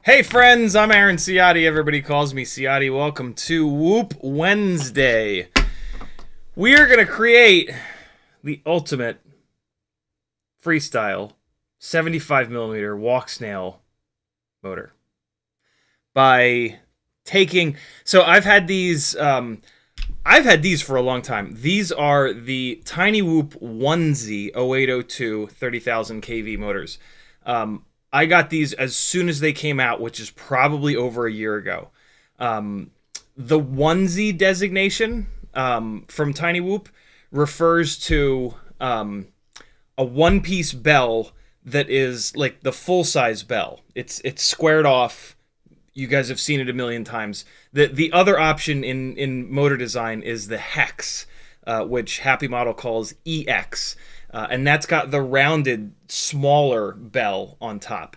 Hey friends, I'm Aaron Ciotti. Everybody calls me Ciotti. Welcome to Whoop Wednesday. We are going to create the ultimate freestyle 75mm WALKSNAIL motor by taking. So I've had these for a long time. These are the Tiny Whoop Onesie 0802 30,000 kV motors. I got these as soon as they came out, which is probably over a year ago. The onesie designation from Tiny Whoop refers to a one-piece bell that is like the full-size bell. It's squared off. You guys have seen it a million times. The other option in motor design is the hex, which Happy Model calls EX. And that's got the rounded, smaller bell on top.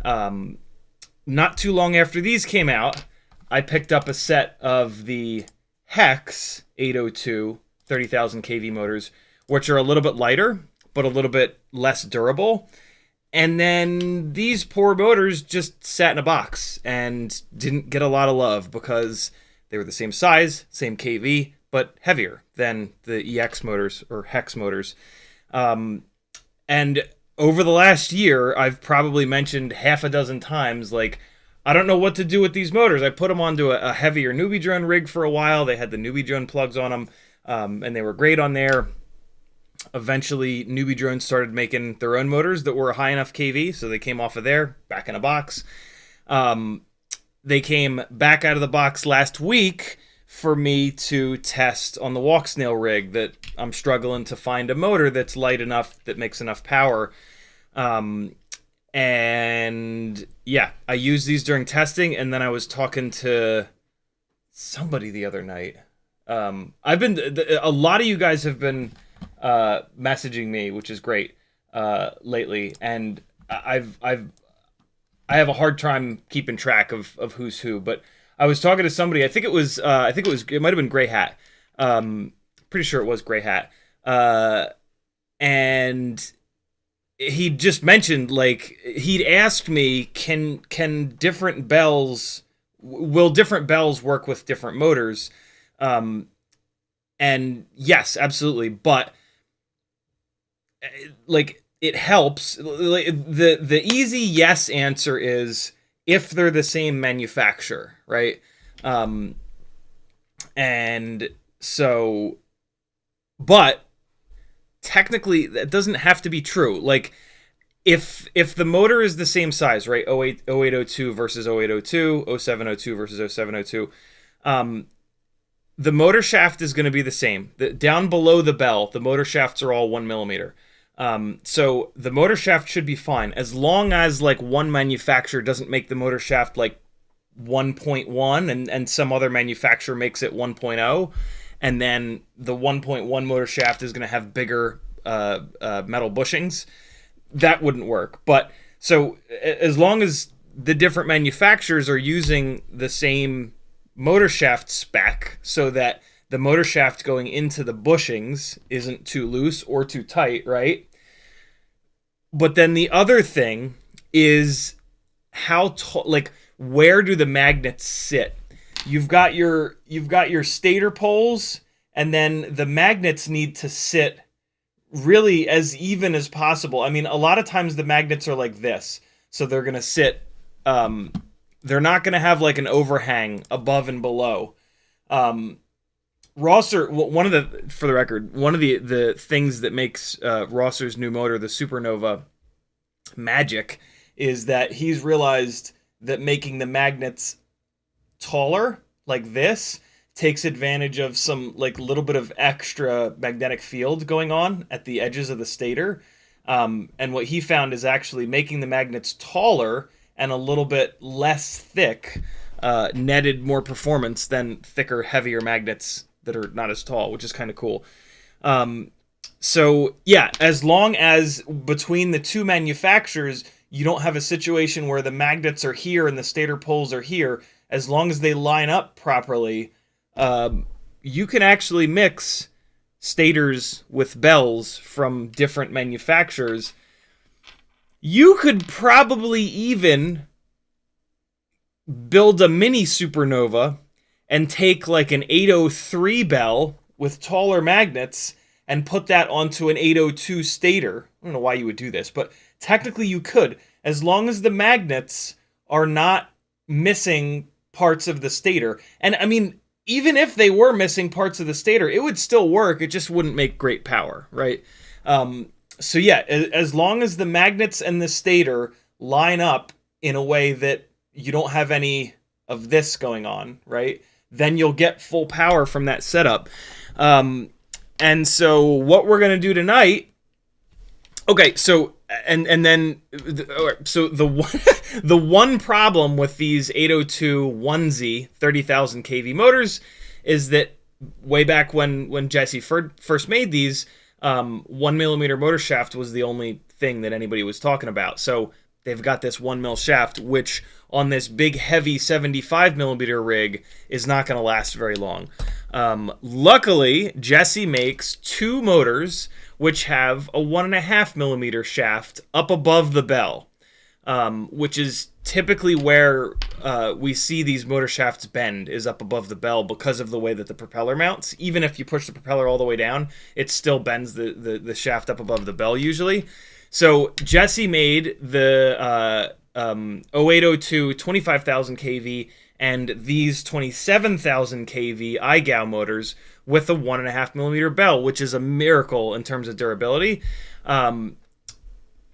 Not too long after these came out, I picked up a set of the Hex 802 30,000 kV motors, which are a little bit lighter, but a little bit less durable. And then these poor motors just sat in a box and didn't get a lot of love because they were the same size, same kV, but heavier than the EX motors or Hex motors. And over the last year, I've probably mentioned half a dozen times, like, I don't know what to do with these motors. I put them onto a heavier newbie drone rig for a while. They had the newbie drone plugs on them, and they were great on there. Eventually, newbie drones started making their own motors that were a high enough kV, so they came off of there, back in a box. They came back out of the box last week for me to test on the WalkSnail rig that I'm struggling to find a motor that's light enough, that makes enough power. And yeah, I used these during testing, and then I was talking to somebody the other night. A lot of you guys have been messaging me, which is great, lately, and I have a hard time keeping track of who's who, but I was talking to somebody. It might have been Gray Hat. Pretty sure it was Gray Hat. And he just mentioned, like, he'd asked me, can different bells, will different bells work with different motors? And yes, absolutely. But like, it helps. The easy yes answer is if they're the same manufacturer, right? And so, but technically that doesn't have to be true. Like, if the motor is the same size, right? 0802 versus 0802, 0702 versus 0702, the motor shaft is going to be the same. Down below the bell, the motor shafts are all 1 millimeter. So the motor shaft should be fine, as long as, like, one manufacturer doesn't make the motor shaft like 1.1 and some other manufacturer makes it 1.0, and then the 1.1 motor shaft is going to have bigger metal bushings. That wouldn't work. But so as long as the different manufacturers are using the same motor shaft spec, so that the motor shaft going into the bushings isn't too loose or too tight, right? But then the other thing is how like, where do the magnets sit? You've got your stator poles, and then the magnets need to sit really as even as possible. I mean, a lot of times the magnets are like this, so they're gonna sit. They're not gonna have like an overhang above and below. Rosser, for the record, one of the things that makes Rosser's new motor, the Supernova, magic, is that he's realized that making the magnets taller, like this, takes advantage of some, like, little bit of extra magnetic field going on at the edges of the stator. And what he found is actually making the magnets taller and a little bit less thick netted more performance than thicker, heavier magnets that are not as tall, which is kind of cool. So yeah, as long as between the two manufacturers you don't have a situation where the magnets are here and the stator poles are here, as long as they line up properly, you can actually mix stators with bells from different manufacturers. You could probably even build a mini Supernova and take like an 803 bell with taller magnets and put that onto an 802 stator. I don't know why you would do this, but technically you could, as long as the magnets are not missing parts of the stator. And I mean, even if they were missing parts of the stator, it would still work. It just wouldn't make great power, right? So yeah, as long as the magnets and the stator line up in a way that you don't have any of this going on, right, then you'll get full power from that setup. And so what we're going to do tonight... Okay, so... And then... So the one problem with these 802 onesie 30,000 kV motors is that way back when Jesse first made these, 1 millimeter motor shaft was the only thing that anybody was talking about. So they've got this 1 mil shaft, which on this big heavy 75 millimeter rig is not going to last very long. Luckily, Jesse makes two motors which have a 1.5 millimeter shaft up above the bell, which is typically where we see these motor shafts bend, is up above the bell because of the way that the propeller mounts. Even if you push the propeller all the way down, it still bends the shaft up above the bell usually. So Jesse made the 0802 25,000 kV and these 27,000 kV iGao motors with a 1.5mm bell, which is a miracle in terms of durability. And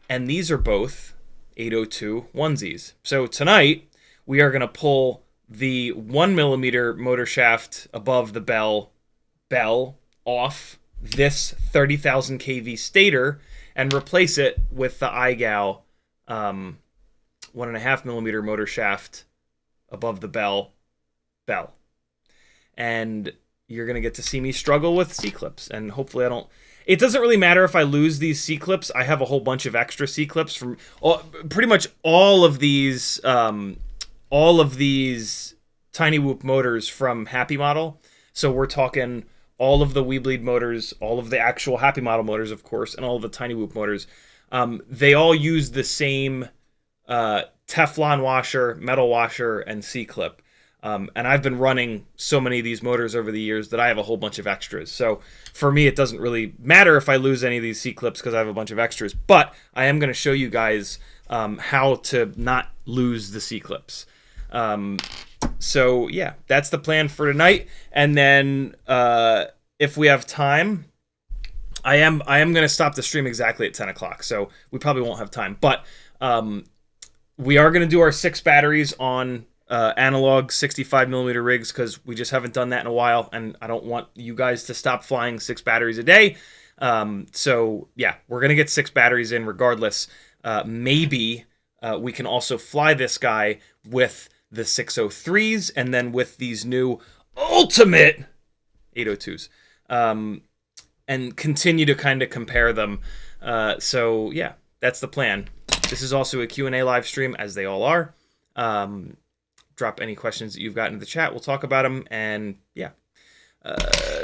these are both 802 onesies. So tonight we are going to pull the 1mm motor shaft above the bell off this 30,000 kV stator and replace it with the iGao 1.5mm motor shaft above the bell. And you're going to get to see me struggle with C-clips, and hopefully I don't... It doesn't really matter if I lose these C-clips. I have a whole bunch of extra C-clips from pretty much all of these Tiny Whoop motors from Happy Model. So we're talking all of the Weebleed motors, all of the actual Happy Model motors, of course, and all of the Tiny Whoop motors. They all use the same Teflon washer, metal washer, and C-clip. And I've been running so many of these motors over the years that I have a whole bunch of extras. So for me, it doesn't really matter if I lose any of these C-clips because I have a bunch of extras. But I am going to show you guys how to not lose the C-clips. So yeah, that's the plan for tonight. And then if we have time, I am going to stop the stream exactly at 10 o'clock. So we probably won't have time. But we are going to do our 6 batteries on analog 65mm rigs because we just haven't done that in a while, and I don't want you guys to stop flying 6 batteries a day. So yeah, we're going to get 6 batteries in regardless. Maybe we can also fly this guy with the 603s and then with these new ultimate 802s and continue to kind of compare them. So yeah, that's the plan. This is also a Q&A live stream, as they all are. Drop any questions that you've got in the chat. We'll talk about them. And yeah,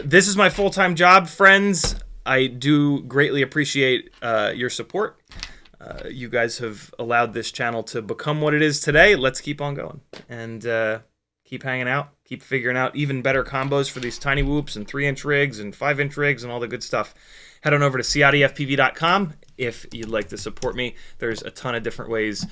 this is my full-time job, friends. I do greatly appreciate your support. You guys have allowed this channel to become what it is today. Let's keep on going and keep hanging out, keep figuring out even better combos for these tiny whoops and 3-inch rigs and 5-inch rigs and all the good stuff. Head on over to CiottiFPV.com if you'd like to support me. There's a ton of different ways.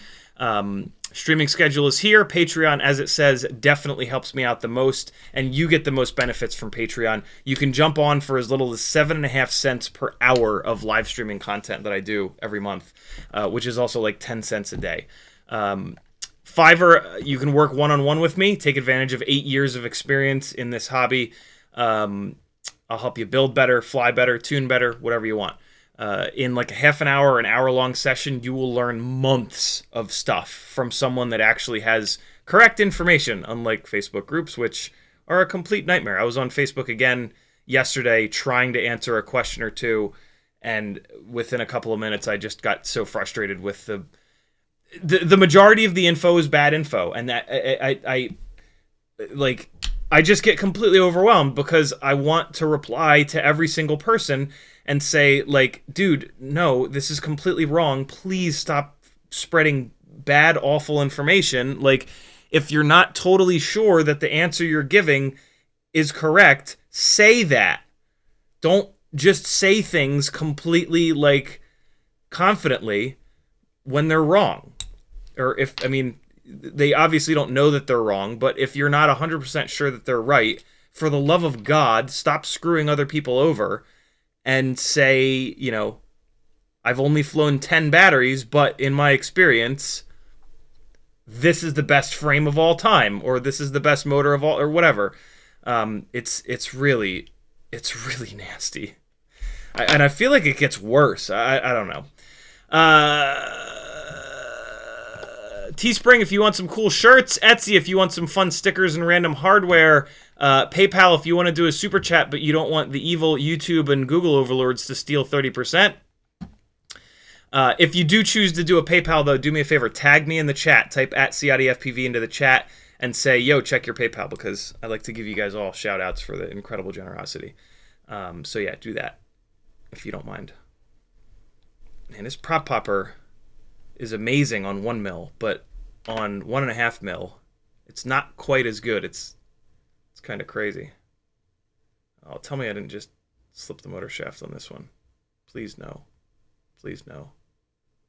Streaming schedule is here. Patreon, as it says, definitely helps me out the most, and you get the most benefits from Patreon. You can jump on for as little as 7.5 cents per hour of live streaming content that I do every month, which is also like 10 cents a day. Fiverr, you can work one-on-one with me, take advantage of 8 years of experience in this hobby. I'll help you build better, fly better, tune better, whatever you want. In like a half an hour or an hour-long session, you will learn months of stuff from someone that actually has correct information, unlike Facebook groups, which are a complete nightmare. I was on Facebook again yesterday trying to answer a question or two, and within a couple of minutes, I just got so frustrated with the majority of the info is bad info, and that I just get completely overwhelmed because I want to reply to every single person and say, like, dude, no, this is completely wrong. Please stop spreading bad, awful information. Like, if you're not totally sure that the answer you're giving is correct, say that. Don't just say things completely, like, confidently when they're wrong. Or if, I mean, they obviously don't know that they're wrong, but if you're not 100% sure that they're right, for the love of God, stop screwing other people over and say, you know, I've only flown 10 batteries, but in my experience, this is the best frame of all time, or this is the best motor of all, or whatever. It's really nasty. And I feel like it gets worse. I don't know. Teespring if you want some cool shirts. Etsy if you want some fun stickers and random hardware. PayPal if you want to do a super chat but you don't want the evil YouTube and Google overlords to steal 30%. If you do choose to do a PayPal, though, do me a favor. Tag me in the chat. Type at CiottiFPV into the chat and say, yo, check your PayPal, because I like to give you guys all shout-outs for the incredible generosity. So, yeah, do that if you don't mind. Man, this prop popper is amazing on 1 mil, but on 1.5 mil, it's not quite as good. It's kind of crazy. Oh, tell me I didn't just slip the motor shaft on this one. Please no. Please no.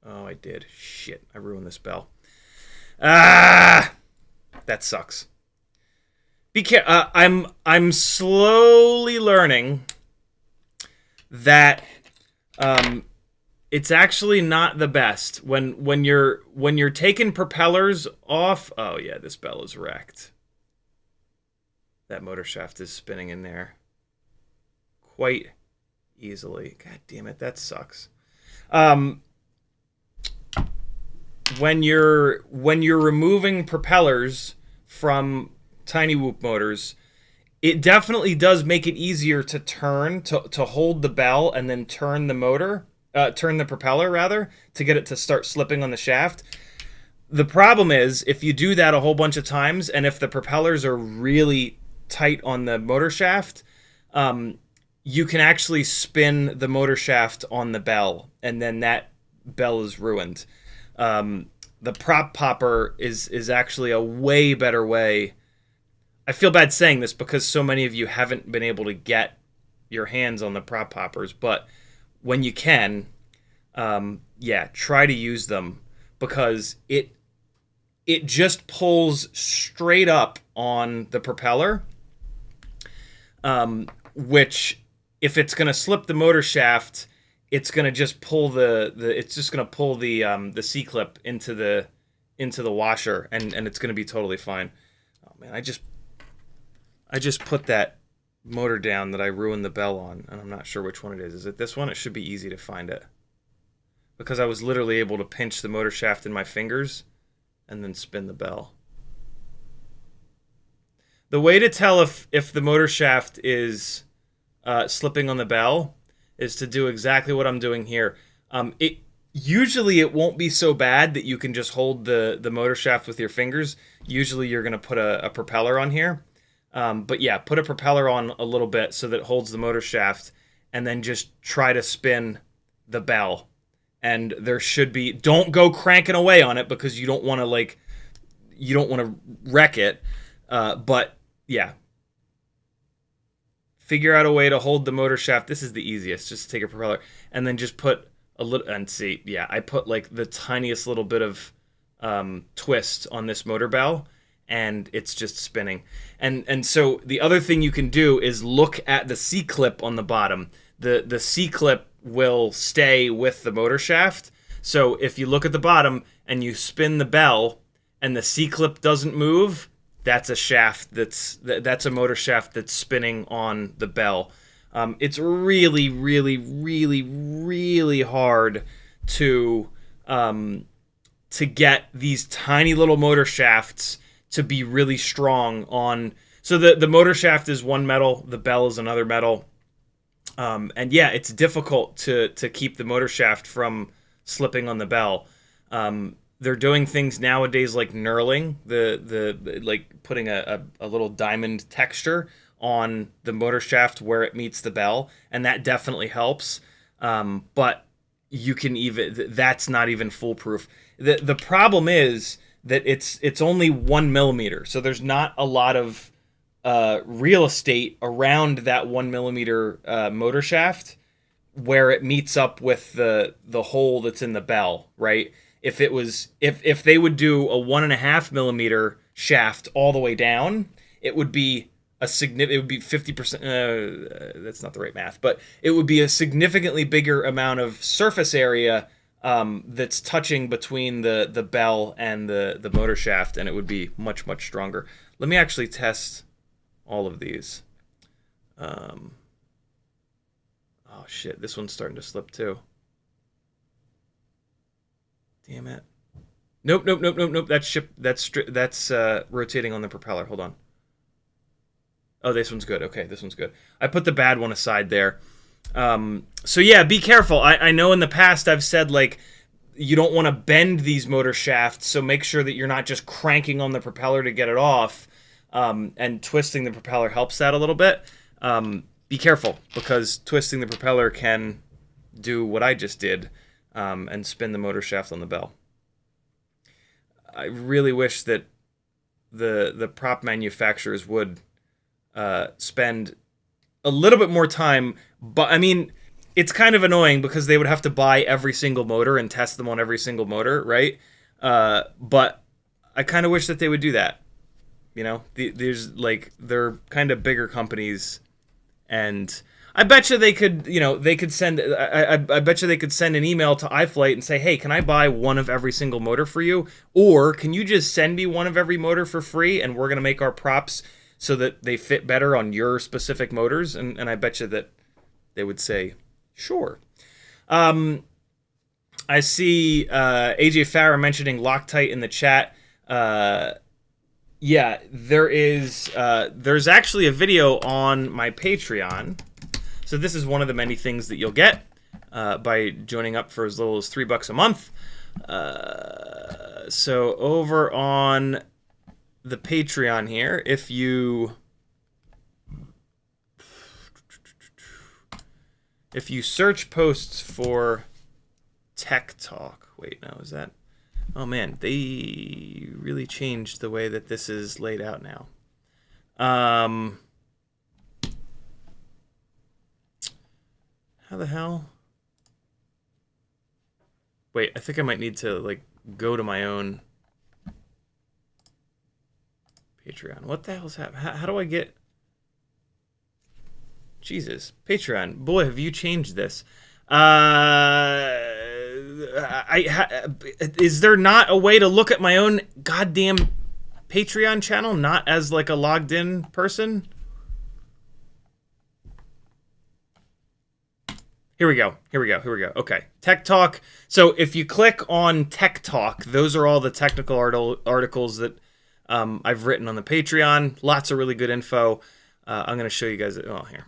Oh, I did. Shit, I ruined this bell. Ah, that sucks. I'm slowly learning that it's actually not the best when you're taking propellers off. Oh yeah, this bell is wrecked. That motor shaft is spinning in there quite easily. God damn it, that sucks. When you're removing propellers from tiny whoop motors, it definitely does make it easier to turn to hold the bell and then turn the motor, turn the propeller rather, to get it to start slipping on the shaft. The problem is if you do that a whole bunch of times, and if the propellers are really tight on the motor shaft, you can actually spin the motor shaft on the bell, and then that bell is ruined. The prop popper is actually a way better way. I feel bad saying this because so many of you haven't been able to get your hands on the prop poppers, but when you can, yeah, try to use them, because it just pulls straight up on the propeller, which, if it's going to slip the motor shaft, it's going to just pull the C-clip into the washer, and it's going to be totally fine. Oh man, I just put that motor down that I ruined the bell on, and I'm not sure which one it is. Is it this one? It should be easy to find it, because I was literally able to pinch the motor shaft in my fingers and then spin the bell. The way to tell if the motor shaft is slipping on the bell is to do exactly what I'm doing here. Usually it won't be so bad that you can just hold the motor shaft with your fingers. Usually you're going to put a propeller on here. But yeah, put a propeller on a little bit so that it holds the motor shaft, and then just try to spin the bell. And there should be, don't go cranking away on it, because you don't want to wreck it. But yeah, figure out a way to hold the motor shaft. This is the easiest, just take a propeller and then just put a little, and see, yeah, I put like the tiniest little bit of twist on this motor bell, and it's just spinning. And so the other thing you can do is look at the C-clip on the bottom. The C-clip will stay with the motor shaft. So if you look at the bottom and you spin the bell and the C-clip doesn't move, that's a shaft that's a motor shaft that's spinning on the bell. It's really, really, really, really hard to get these tiny little motor shafts to be really strong on. So the motor shaft is one metal, the bell is another metal. And yeah, it's difficult to keep the motor shaft from slipping on the bell. They're doing things nowadays like knurling, the like putting a little diamond texture on the motor shaft where it meets the bell, and that definitely helps. But you can that's not even foolproof. The problem is that it's only 1 millimeter, so there's not a lot of real estate around that 1 millimeter motor shaft where it meets up with the hole that's in the bell, right? If they would do a 1.5 millimeter shaft all the way down, it would be it would be 50%. That's not the right math, but it would be a significantly bigger amount of surface area that's touching between the bell and the motor shaft, and it would be much, much stronger. Let me actually test all of these. Oh shit, this one's starting to slip too. Damn it. Nope. That's rotating on the propeller. Hold on. Oh, this one's good. Okay, this one's good. I put the bad one aside there. So yeah, be careful. I know in the past I've said, like, you don't want to bend these motor shafts, so make sure that you're not just cranking on the propeller to get it off, and twisting the propeller helps that a little bit. Be careful, because twisting the propeller can do what I just did, and spin the motor shaft on the bell. I really wish that the prop manufacturers would spend a little bit more time, but I mean, it's kind of annoying because they would have to buy every single motor and test them on every single motor, right? But I kind of wish that they would do that. You know, there's like, they're kind of bigger companies, and I bet you they could, you know, they could send, I bet you they could send an email to iFlight and say, hey, can I buy one of every single motor for you? Or can you just send me one of every motor for free, and we're going to make our props so that they fit better on your specific motors? And I bet you that they would say, sure. I see AJ Farah mentioning Loctite in the chat. Yeah, there's actually a video on my Patreon. So this is one of the many things that you'll get by joining up for as little as $3 a month. So over on the Patreon here, if you search posts for Tech Talk, wait, no, is that? Oh man, they really changed the way that this is laid out now. How the hell? Wait, I think I might need to like go to my own Patreon. What the hell's happening? How do I get? Jesus, Patreon. Boy, have you changed this. Is there not a way to look at my own goddamn Patreon channel, not as like a logged in person? Here we go. Okay. Tech Talk. So if you click on Tech Talk, those are all the technical articles that I've written on the Patreon. Lots of really good info. I'm going to show you guys. Oh, here.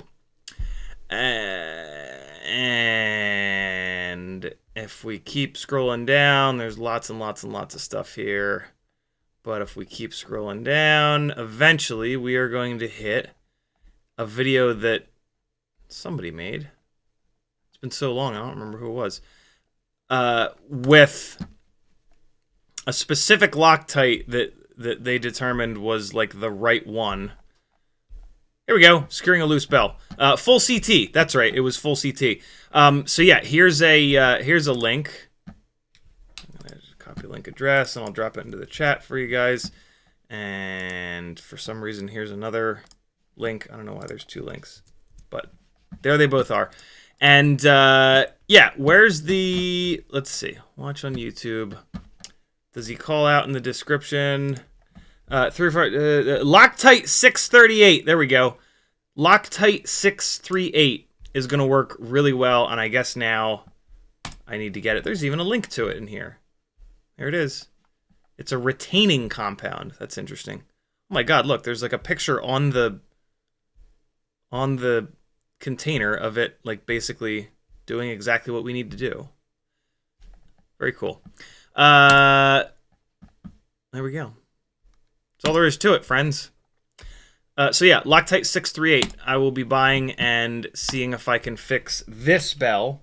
And if we keep scrolling down, there's lots and lots and lots of stuff here. But if we keep scrolling down, eventually we are going to hit a video that somebody made. It's been so long, I don't remember who it was. With a specific Loctite that they determined was like the right one. Here we go, securing a loose bell. Full CT, that's right, it was full CT. So yeah, here's a link. I'm gonna just copy link address and I'll drop it into the chat for you guys. And for some reason, here's another link. I don't know why there's two links, but there they both are. And yeah, where's the, let's see, watch on YouTube. Does he call out in the description? Loctite 638, there we go. Loctite 638 is going to work really well, and I guess now I need to get it. There's even a link to it in here. There it is. It's a retaining compound. That's interesting. Oh my god, look, there's like a picture on the container of it, like basically doing exactly what we need to do. Very cool. There we go. That's all there is to it, friends. So yeah, Loctite 638. I will be buying and seeing if I can fix this bell.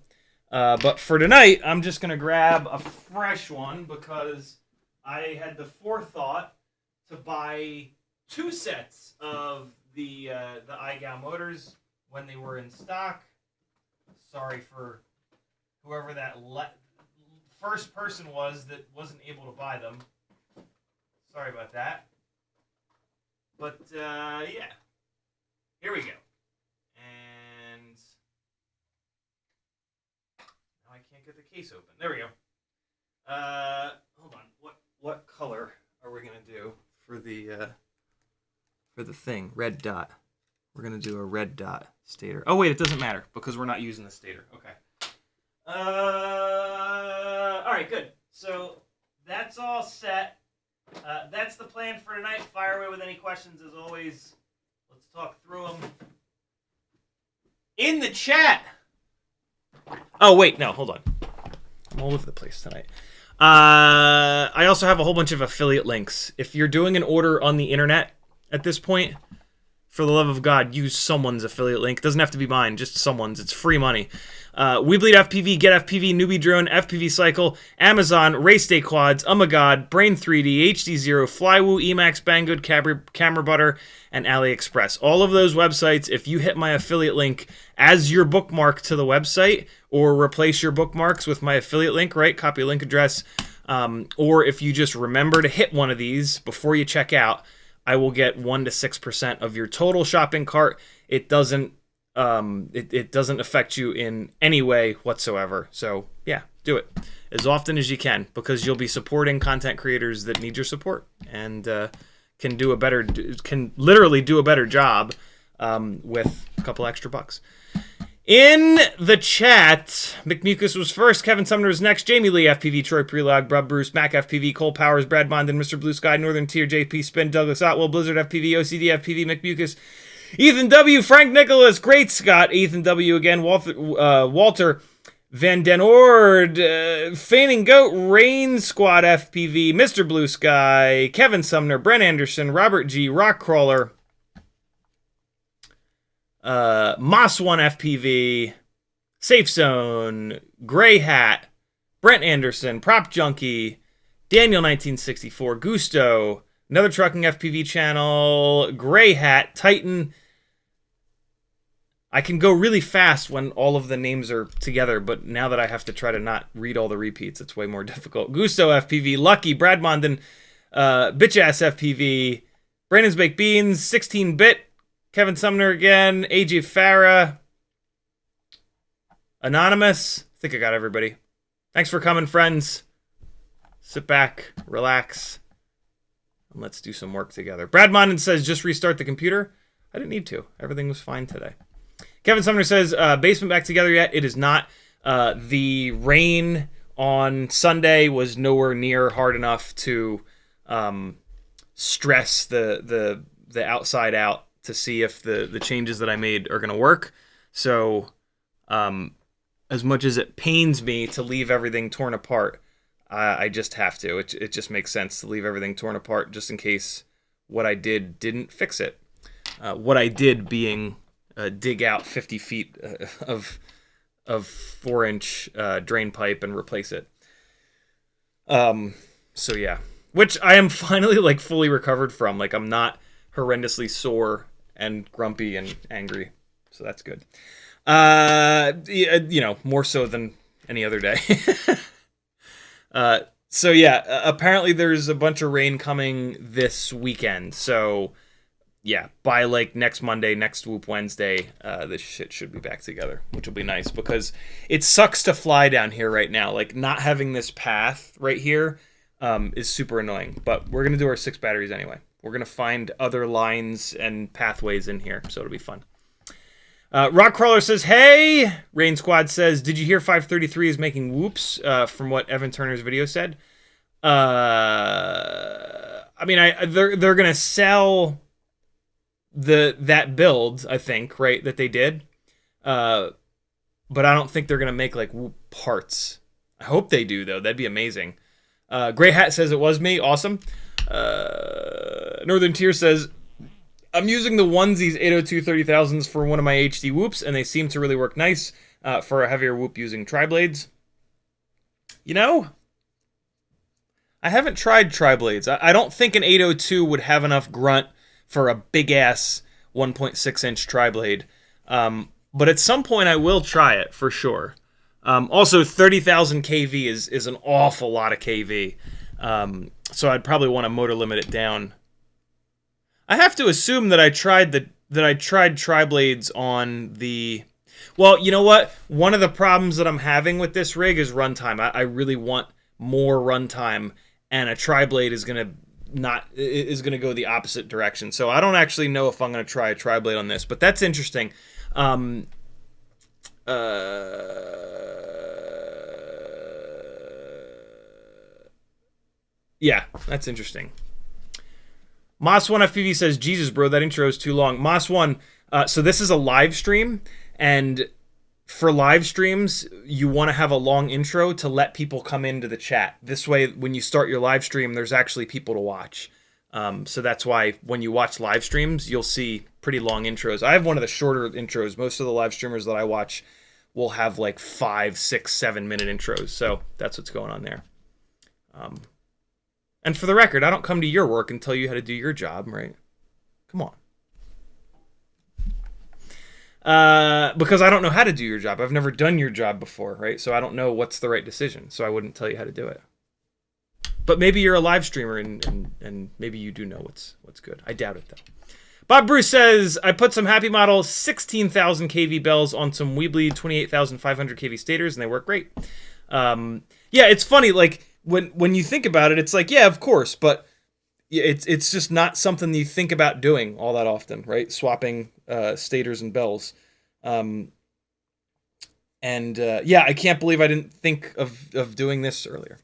But for tonight, I'm just going to grab a fresh one because I had the forethought to buy 2 sets of the iGal motors when they were in stock. Sorry for whoever that first person was that wasn't able to buy them. Sorry about that. But, yeah. Here we go. And now I can't get the case open. There we go. Hold on. What color are we going to do for the thing? Red dot. We're going to do a red dot stator. Oh, wait, it doesn't matter because we're not using the stator. Okay. All right, good. So that's all set. That's the plan for tonight. Fire away with any questions as always. Let's talk through them. In the chat. Oh, wait, no, hold on. I'm all over the place tonight. I also have a whole bunch of affiliate links. If you're doing an order on the internet at this point, for the love of God, use someone's affiliate link. It doesn't have to be mine, just someone's. It's free money. We Bleed FPV, Get FPV, Newbie Drone, FPV Cycle, Amazon, Race Day Quads, Oh My God, Brain 3D, HD0, Flywoo, Emacs, Banggood, Camera Butter, and AliExpress. All of those websites, if you hit my affiliate link as your bookmark to the website, or replace your bookmarks with my affiliate link, right? Copy link address. Or if you just remember to hit one of these before you check out, I will get 1 to 6% of your total shopping cart. It doesn't it doesn't affect you in any way whatsoever. So yeah, do it as often as you can, because you'll be supporting content creators that need your support and can literally do a better job with a couple extra bucks. In the chat, McMucus was first, Kevin Sumner was next, Jamie Lee FPV, Troy Prelog, Brub Bruce, Mac FPV, Cole Powers, Brad Bondon, Mr. Blue Sky, Northern Tier, JP Spin, Douglas Otwell, Blizzard FPV, OCD FPV, McMucus, Ethan W, Frank Nicholas, Great Scott, Ethan W again, Walter Van Den Ord, Feigning Goat, Rain Squad FPV, Mr. Blue Sky, Kevin Sumner, Brent Anderson, Robert G, Rockcrawler, Moss One FPV, Safe Zone, Gray Hat, Brent Anderson, Prop Junkie, Daniel 1964, Gusto, Another Trucking FPV channel, Gray Hat, Titan. I can go really fast when all of the names are together, but now that I have to try to not read all the repeats, it's way more difficult. Gusto FPV, Lucky, Brad Mondon, Bitch Ass FPV, Brandon's Baked Beans, 16-Bit, Kevin Sumner again, AJ Farah, Anonymous. I think I got everybody. Thanks for coming, friends. Sit back, relax, and let's do some work together. Brad Mondon says, just restart the computer. I didn't need to. Everything was fine today. Kevin Sumner says, basement back together yet? It is not. The rain on Sunday was nowhere near hard enough to stress the outside out to see if the changes that I made are going to work. So as much as it pains me to leave everything torn apart, I just have to. It just makes sense to leave everything torn apart just in case what I did didn't fix it. What I did being dig out 50 feet of 4-inch drain pipe and replace it. So yeah, which I am finally like fully recovered from. Like I'm not horrendously sore and grumpy and angry, so that's good. You know, more so than any other day. So yeah, apparently there's a bunch of rain coming this weekend. So yeah, by like next Monday, next Whoop Wednesday, this shit should be back together, which will be nice because it sucks to fly down here right now. Like not having this path right here is super annoying, but we're going to do our 6 batteries anyway. We're going to find other lines and pathways in here, so it'll be fun. Rockcrawler says, hey! Rain Squad says, did you hear 533 is making whoops from what Evan Turner's video said? I mean, they're going to sell that build, I think, right, that they did. But I don't think they're going to make, like, whoop parts. I hope they do, though. That'd be amazing. Gray Hat says it was me. Awesome. Northern Tier says, I'm using the Onesies 802 30,000s for one of my HD whoops, and they seem to really work nice for a heavier whoop using tri-blades. You know, I haven't tried tri-blades. I don't think an 802 would have enough grunt for a big-ass 1.6-inch tri-blade. But at some point, I will try it, for sure. Also, 30,000 kV is an awful lot of kV. So I'd probably want to motor limit it down. I have to assume that I tried tri-blades on the... Well, you know what? One of the problems that I'm having with this rig is runtime. I really want more runtime, and a tri-blade is gonna go the opposite direction. So I don't actually know if I'm gonna try a tri-blade on this, but that's interesting. Yeah, that's interesting. Moss1 FPV says, Jesus, bro, that intro is too long. Moss1, so this is a live stream, and for live streams, you want to have a long intro to let people come into the chat. This way, when you start your live stream, there's actually people to watch. So that's why when you watch live streams, you'll see pretty long intros. I have one of the shorter intros. Most of the live streamers that I watch will have like 5, 6, 7 minute intros. So that's what's going on there. And for the record, I don't come to your work and tell you how to do your job, right? Come on. Because I don't know how to do your job. I've never done your job before, right? So I don't know what's the right decision. So I wouldn't tell you how to do it. But maybe you're a live streamer and maybe you do know what's good. I doubt it, though. Bob Bruce says, I put some Happy Model 16,000 kV bells on some Weebly 28,500 kV stators, and they work great. Yeah, it's funny, like, when you think about it, it's like, yeah, of course, but it's just not something that you think about doing all that often, right? Swapping stators and bells. Yeah, I can't believe I didn't think of doing this earlier.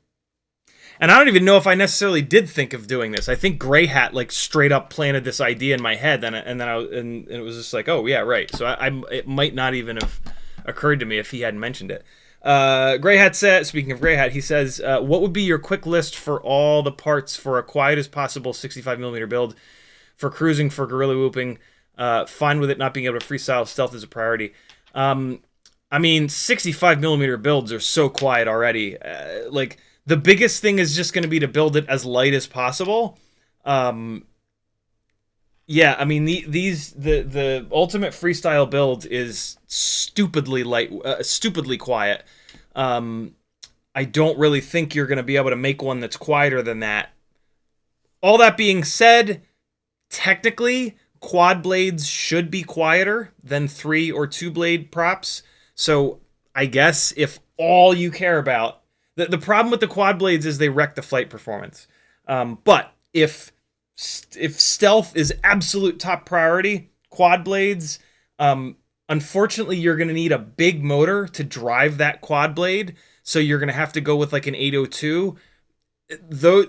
And I don't even know if I necessarily did think of doing this. I think Gray Hat like straight up planted this idea in my head, and it was just like, oh yeah, right. So it might not even have occurred to me if he hadn't mentioned it. Gray Hat said, speaking of Gray Hat, he says, what would be your quick list for all the parts for a quiet as possible 65mm build for cruising, for guerrilla whooping? Fine with it not being able to freestyle. Stealth is a priority. I mean, 65mm builds are so quiet already. Like, the biggest thing is just going to be to build it as light as possible. Yeah, I mean, the ultimate freestyle build is stupidly light, stupidly quiet. I don't really think you're going to be able to make one that's quieter than that. All that being said, technically, quad blades should be quieter than 3 or 2 blade props. So I guess if all you care about, the problem with the quad blades is they wreck the flight performance. But if stealth is absolute top priority, quad blades, unfortunately, you're going to need a big motor to drive that quad blade. So you're going to have to go with like an 802. Though,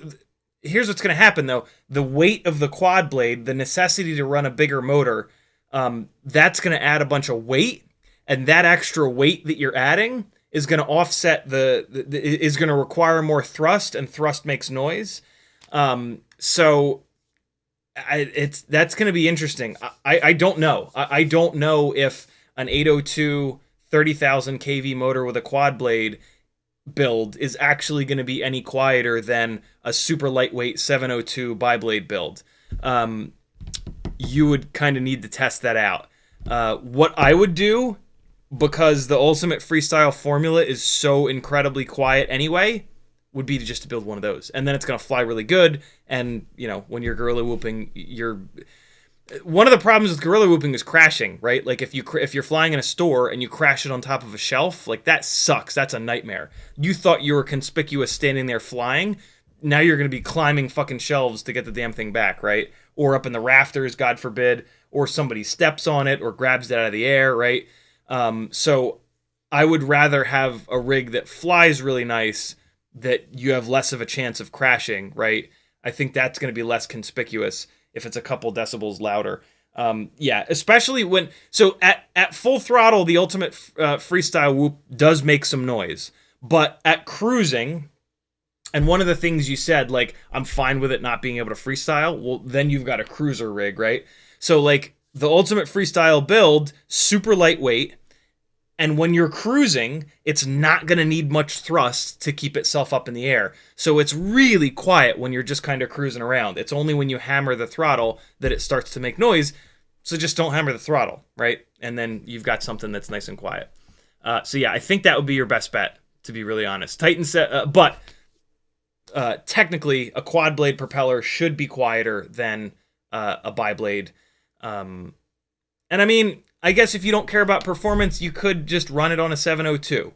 here's what's going to happen, though. The weight of the quad blade, the necessity to run a bigger motor, that's going to add a bunch of weight. And that extra weight that you're adding is going to offset is going to require more thrust, and thrust makes noise. So that's going to be interesting. I don't know. I don't know if an 802 30,000 kV motor with a quad blade build is actually going to be any quieter than a super lightweight 702 bi-blade build. You would kind of need to test that out. What I would do, because the ultimate freestyle formula is so incredibly quiet anyway, would be just to build one of those. And then it's going to fly really good. And, you know, when you're guerrilla whooping, one of the problems with guerrilla whooping is crashing, right? Like if you're flying in a store and you crash it on top of a shelf, like that sucks. That's a nightmare. You thought you were conspicuous standing there flying. Now you're going to be climbing fucking shelves to get the damn thing back, right? Or up in the rafters, God forbid, or somebody steps on it or grabs it out of the air, right? So I would rather have a rig that flies really nice, that you have less of a chance of crashing, right? I think that's going to be less conspicuous if it's a couple decibels louder. Yeah, especially when... So at full throttle, the ultimate freestyle whoop does make some noise. But at cruising, and one of the things you said, like, I'm fine with it not being able to freestyle, well, then you've got a cruiser rig, right? So, like, the ultimate freestyle build, super lightweight, and when you're cruising, it's not going to need much thrust to keep itself up in the air. So it's really quiet when you're just kind of cruising around. It's only when you hammer the throttle that it starts to make noise. So just don't hammer the throttle, right? And then you've got something that's nice and quiet. So yeah, I think that would be your best bet, to be really honest. Titan said, but technically, a quad blade propeller should be quieter than a bi-blade. And I mean, I guess if you don't care about performance, you could just run it on a 702.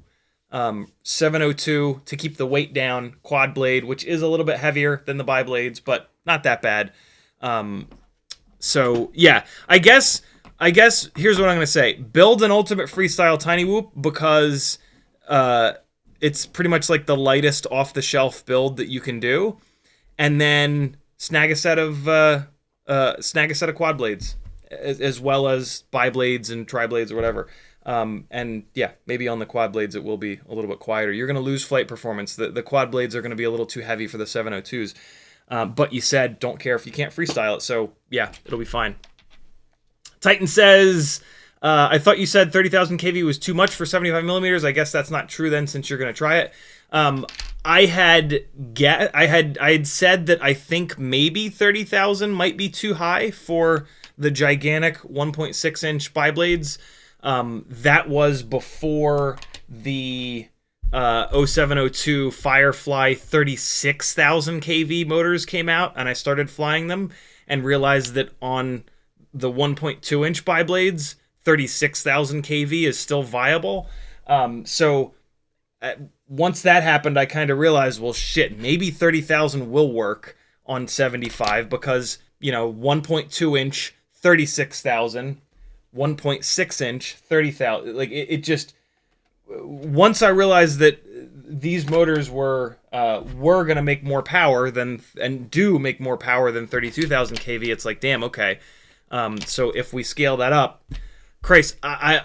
702 to keep the weight down, quad blade, which is a little bit heavier than the bi-blades, but not that bad. So yeah, I guess here's what I'm going to say. Build an ultimate freestyle tiny whoop because it's pretty much like the lightest off-the-shelf build that you can do. And then snag a set of quad blades, as well as bi-blades and tri-blades or whatever. And yeah, maybe on the quad blades it will be a little bit quieter. You're going to lose flight performance. The quad blades are going to be a little too heavy for the 702s. But you said don't care if you can't freestyle it, so yeah, it'll be fine. Titan says, I thought you said 30,000 kV was too much for 75 millimeters. I guess that's not true then, since you're going to try it. I had said that I think maybe 30,000 might be too high for the gigantic 1.6 inch biblades. That was before the 0702 Firefly 36,000 kV motors came out, and I started flying them and realized that on the 1.2 inch biblades, 36,000 kV is still viable. Once that happened, I kind of realized, well, shit, maybe 30,000 will work on 75 because, 1.2 inch, 36,000, 1.6 inch, 30,000. Like, it just... Once I realized that these motors were going to make more power and do make more power than 32,000 kV, it's like, damn, okay. So if we scale that up, Christ, I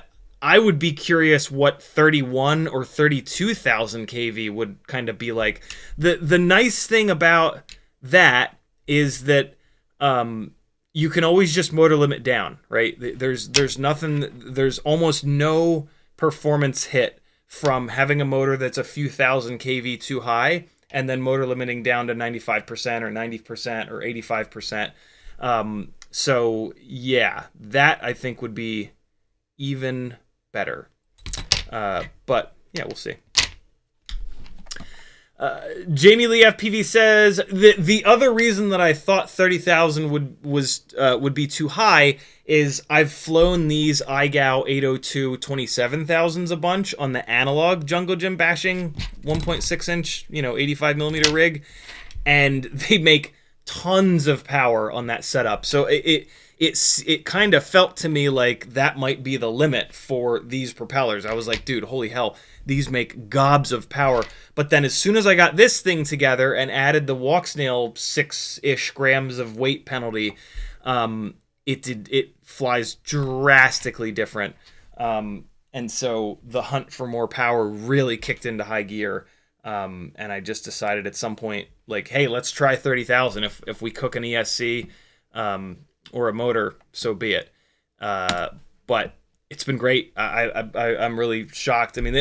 would be curious what 31 or 32,000 kV would kind of be like. The nice thing about that is that you can always just motor limit down, right? There's almost no performance hit from having a motor that's a few thousand kV too high and then motor limiting down to 95% or 90% or 85%. So yeah, that I think would be even better. But yeah, we'll see. Jamie Lee FPV says the other reason that I thought 30,000 would be too high is I've flown these iGao 802 27,000s a bunch on the analog Jungle Gym bashing 1.6 inch 85 millimeter rig, and they make tons of power on that setup. So it kind of felt to me like that might be the limit for these propellers. I was like, dude, holy hell, these make gobs of power. But then as soon as I got this thing together and added the WalkSnail 6-ish grams of weight penalty, it flies drastically different. And so the hunt for more power really kicked into high gear. And I just decided at some point, like, hey, let's try 30,000. If we cook an ESC or a motor, so be it. But it's been great. I'm really shocked. I mean,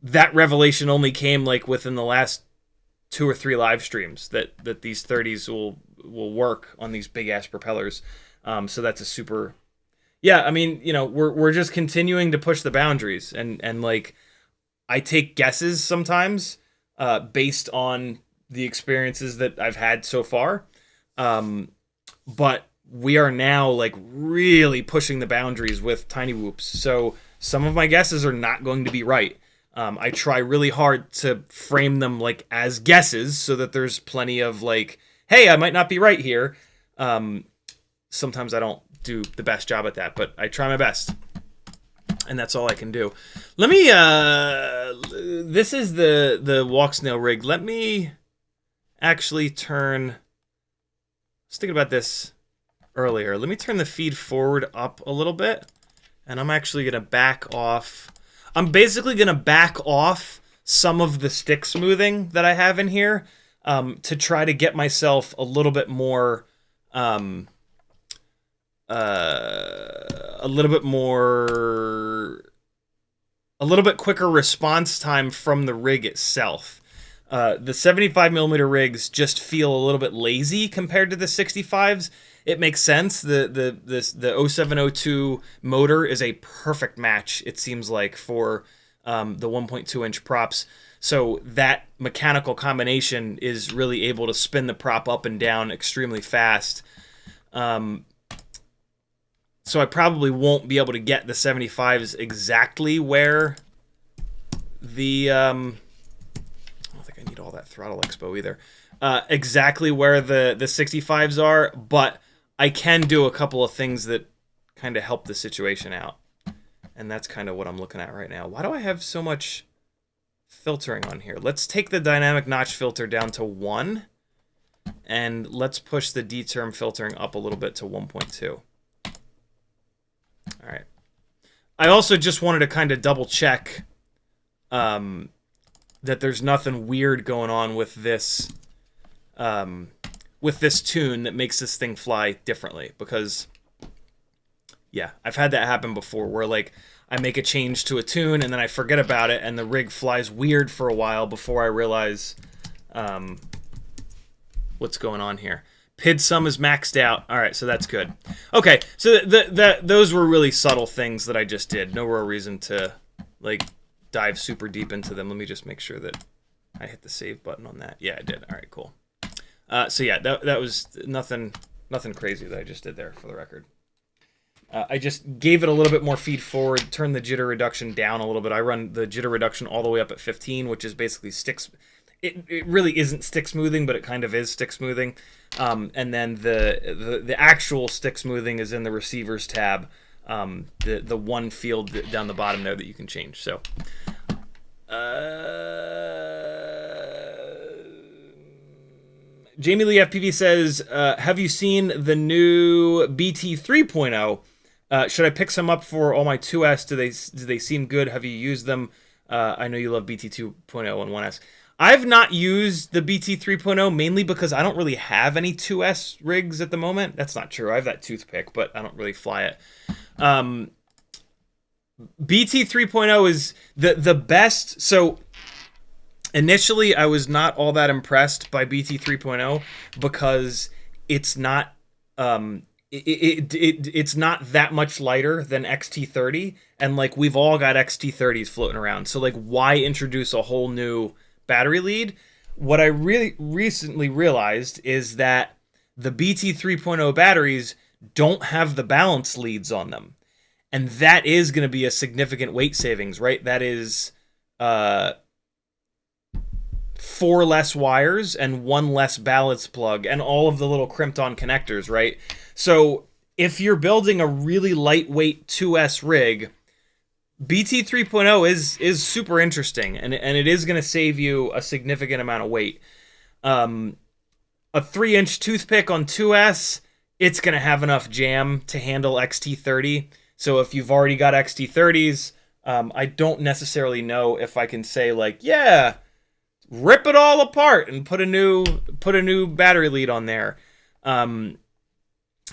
that revelation only came like within the last 2 or 3 live streams that these 30s will work on these big ass propellers. So that's a super. Yeah, I mean, we're just continuing to push the boundaries, and like, I take guesses sometimes based on the experiences that I've had so far. But we are now like really pushing the boundaries with tiny whoops. So some of my guesses are not going to be right. I try really hard to frame them like as guesses so that there's plenty of like, hey, I might not be right here. Sometimes I don't do the best job at that, but I try my best. And that's all I can do. Let me, this is the WalkSnail rig. Let me actually turn, I was thinking about this earlier. Let me turn the feed forward up a little bit. And I'm actually going to back off. I'm basically going to back off some of the stick smoothing that I have in here to try to get myself a little bit more, a little bit quicker response time from the rig itself. The 75mm rigs just feel a little bit lazy compared to the 65s. It makes sense. The 0702 motor is a perfect match, it seems like, for the 1.2 inch props. So that mechanical combination is really able to spin the prop up and down extremely fast. So I probably won't be able to get the 75s exactly where the... I don't think I need all that throttle expo either. Exactly where the 65s are, but I can do a couple of things that kind of help the situation out. And that's kind of what I'm looking at right now. Why do I have so much filtering on here? Let's take the dynamic notch filter down to 1. And let's push the D-term filtering up a little bit to 1.2. All right. I also just wanted to kind of double check that there's nothing weird going on with this with this tune that makes this thing fly differently. Because, yeah, I've had that happen before where, like, I make a change to a tune and then I forget about it and the rig flies weird for a while before I realize what's going on here. PID sum is maxed out. All right, so that's good. Okay, so those were really subtle things that I just did. No real reason to, like, dive super deep into them. Let me just make sure that I hit the save button on that. Yeah, I did. All right, cool. So yeah, that was nothing crazy that I just did there, for the record. I just gave it a little bit more feed forward, turned the jitter reduction down a little bit. I run the jitter reduction all the way up at 15, which is basically sticks. It really isn't stick smoothing, but it kind of is stick smoothing. And then the actual stick smoothing is in the receivers tab, the one field down the bottom there that you can change. So, Jamie Lee FPV says, have you seen the new BT 3.0? Should I pick some up for all my 2S? Do they seem good? Have you used them? I know you love BT 2.0 and 1S. I've not used the BT 3.0 mainly because I don't really have any 2S rigs at the moment. That's not true. I have that toothpick, but I don't really fly it. BT 3.0 is the best. So initially, I was not all that impressed by BT 3.0 because it's not it's not that much lighter than XT30, and like we've all got XT30s floating around. So like, why introduce a whole new battery lead? What I really recently realized is that the BT 3.0 batteries don't have the balance leads on them. And that is going to be a significant weight savings, right? That is 4 less wires and 1 less balance plug and all of the little crimped on connectors, right? So if you're building a really lightweight 2S rig, BT 3.0 is super interesting, and it is going to save you a significant amount of weight. A 3-inch toothpick on 2S, it's going to have enough jam to handle XT30. So if you've already got XT30s, I don't necessarily know if I can say like, yeah, rip it all apart and put a new battery lead on there.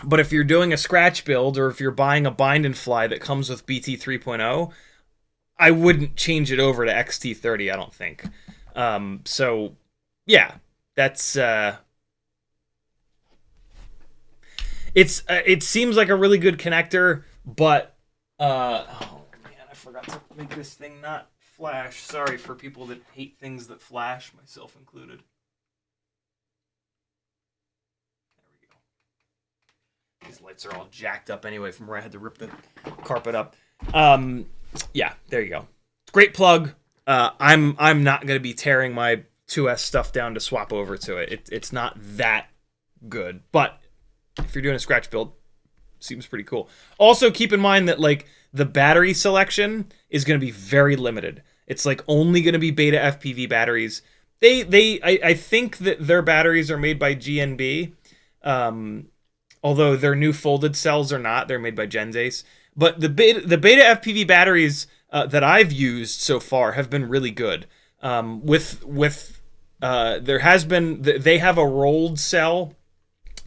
But if you're doing a scratch build, or if you're buying a bind and fly that comes with BT 3.0, I wouldn't change it over to XT30, I don't think. So, yeah, that's... it seems like a really good connector, but... oh, man, I forgot to make this thing not flash. Sorry for people that hate things that flash, myself included. These lights are all jacked up anyway from where I had to rip the carpet up. Yeah, there you go. Great plug. I'm not going to be tearing my 2S stuff down to swap over to it. It's not that good. But if you're doing a scratch build, seems pretty cool. Also, keep in mind that like the battery selection is going to be very limited. It's like only going to be Beta FPV batteries. I think that their batteries are made by GNB. Although their new folded cells are not. They're made by Genzace. But the Beta FPV batteries that I've used so far have been really good. There has been... They have a rolled cell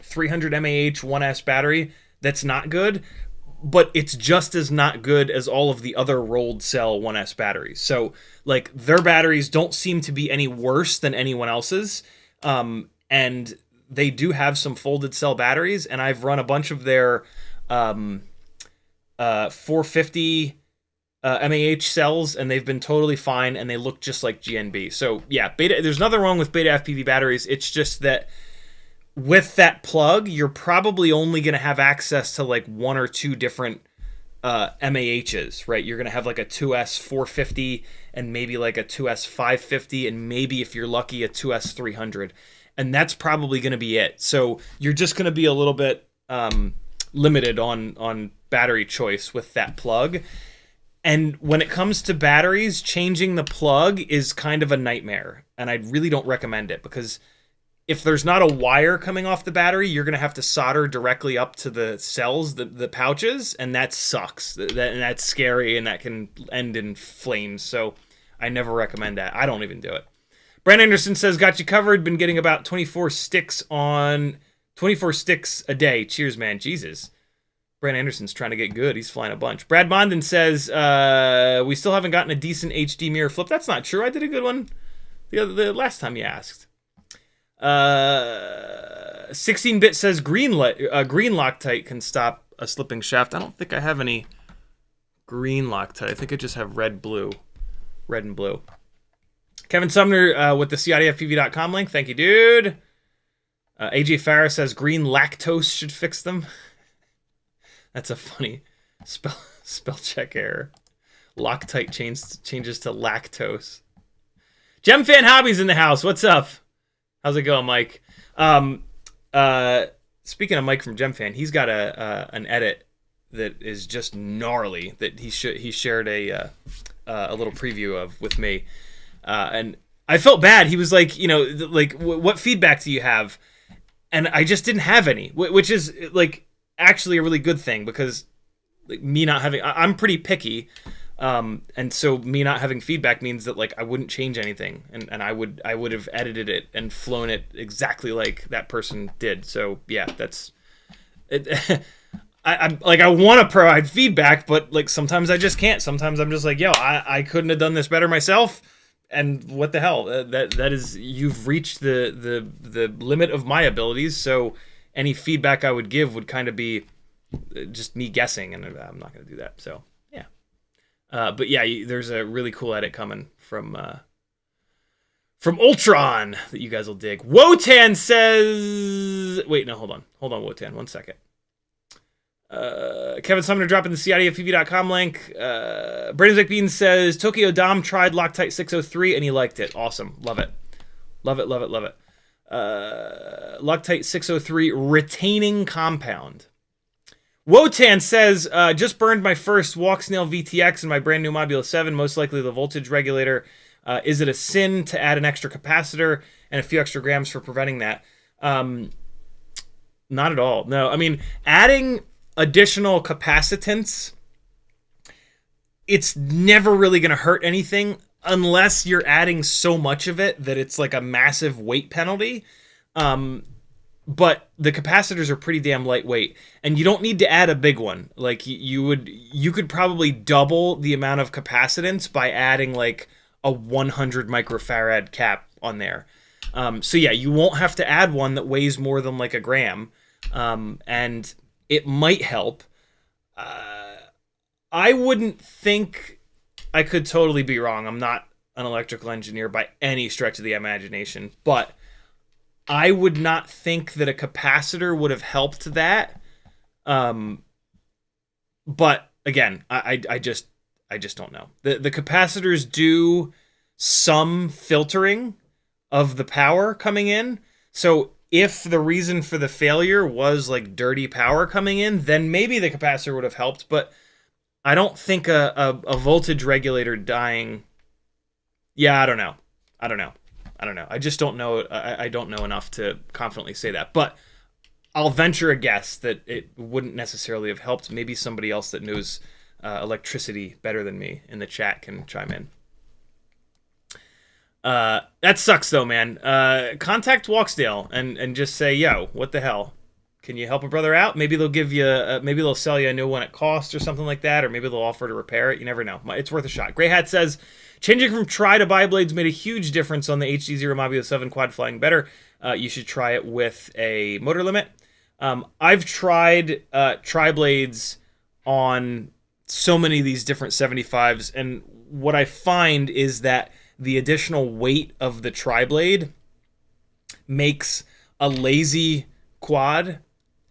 300 mAh 1S battery that's not good, but it's just as not good as all of the other rolled cell 1S batteries. So, like, their batteries don't seem to be any worse than anyone else's. And... they do have some folded cell batteries, and I've run a bunch of their 450 mAh cells, and they've been totally fine, and they look just like GNB. So yeah, there's nothing wrong with Beta FPV batteries. It's just that with that plug, you're probably only going to have access to like 1 or 2 different MAHs, right? You're going to have like a 2S 450 and maybe like a 2S 550, and maybe if you're lucky, a 2S 300. And that's probably going to be it. So you're just going to be a little bit limited on battery choice with that plug. And when it comes to batteries, changing the plug is kind of a nightmare. And I really don't recommend it, because if there's not a wire coming off the battery, you're going to have to solder directly up to the cells, the pouches, and that sucks. And that's scary, and that can end in flames. So I never recommend that. I don't even do it. Brent Anderson says, got you covered. Been getting about 24 sticks a day. Cheers, man. Jesus. Brent Anderson's trying to get good. He's flying a bunch. Brad Mondin says, we still haven't gotten a decent HD mirror flip. That's not true. I did a good one the last time you asked. 16-bit says green Loctite can stop a slipping shaft. I don't think I have any green Loctite. I think I just have red and blue. Kevin Sumner with the CiottiFPV.com link. Thank you, dude. AJ Farah says green lactose should fix them. That's a funny spell check error. Loctite changes to lactose. Gemfan Hobbies in the house. What's up? How's it going, Mike? Speaking of Mike from Gemfan, he's got an edit that is just gnarly that he shared a little preview of with me, and I felt bad. He was like, what feedback do you have? And I just didn't have any, which is like actually a really good thing because like, me not having, I'm pretty picky. And so me not having feedback means that like I wouldn't change anything, and I would have edited it and flown it exactly like that person did. So yeah, that's it. I want to provide feedback, but like sometimes I just can't. Sometimes I'm just like, yo, I couldn't have done this better myself, and what the hell? That is, you've reached the limit of my abilities. So any feedback I would give would kind of be just me guessing, and I'm not going to do that. So. But yeah, there's a really cool edit coming from Ultron that you guys will dig. Wotan says, wait, no, hold on, Wotan, 1 second. Kevin Sumner dropping the CiottiFPV.com link. Brandon McBean says Tokyo Dom tried Loctite 603 and he liked it. Awesome, love it. Loctite 603 retaining compound. Wotan says, just burned my first WALKSNAIL VTX in my brand new Mobula 7, most likely the voltage regulator. Is it a sin to add an extra capacitor and a few extra grams for preventing that? Not at all. No, I mean, adding additional capacitance, it's never really going to hurt anything unless you're adding so much of it that it's like a massive weight penalty. But the capacitors are pretty damn lightweight, and you don't need to add a big one. Like you could probably double the amount of capacitance by adding like a 100 microfarad cap on there. So yeah, you won't have to add one that weighs more than like a gram, and it might help. I wouldn't think, I could totally be wrong. I'm not an electrical engineer by any stretch of the imagination, but I would not think that a capacitor would have helped that. But again, I just don't know. The capacitors do some filtering of the power coming in. So if the reason for the failure was like dirty power coming in, then maybe the capacitor would have helped. But I don't think a voltage regulator dying. Yeah, I don't know. I just don't know. I don't know enough to confidently say that. But I'll venture a guess that it wouldn't necessarily have helped. Maybe somebody else that knows electricity better than me in the chat can chime in. That sucks though, man. Contact WALKSNAIL and just say, yo, what the hell? Can you help a brother out? Maybe they'll give you, maybe they'll sell you a new one at cost or something like that, or maybe they'll offer to repair it. You never know. It's worth a shot. Grey Hat says, changing from tri to bi-blades made a huge difference on the HD0 Mobula 7 quad flying better. You should try it with a motor limit. I've tried tri-blades on so many of these different 75s, and what I find is that the additional weight of the tri-blade makes a lazy quad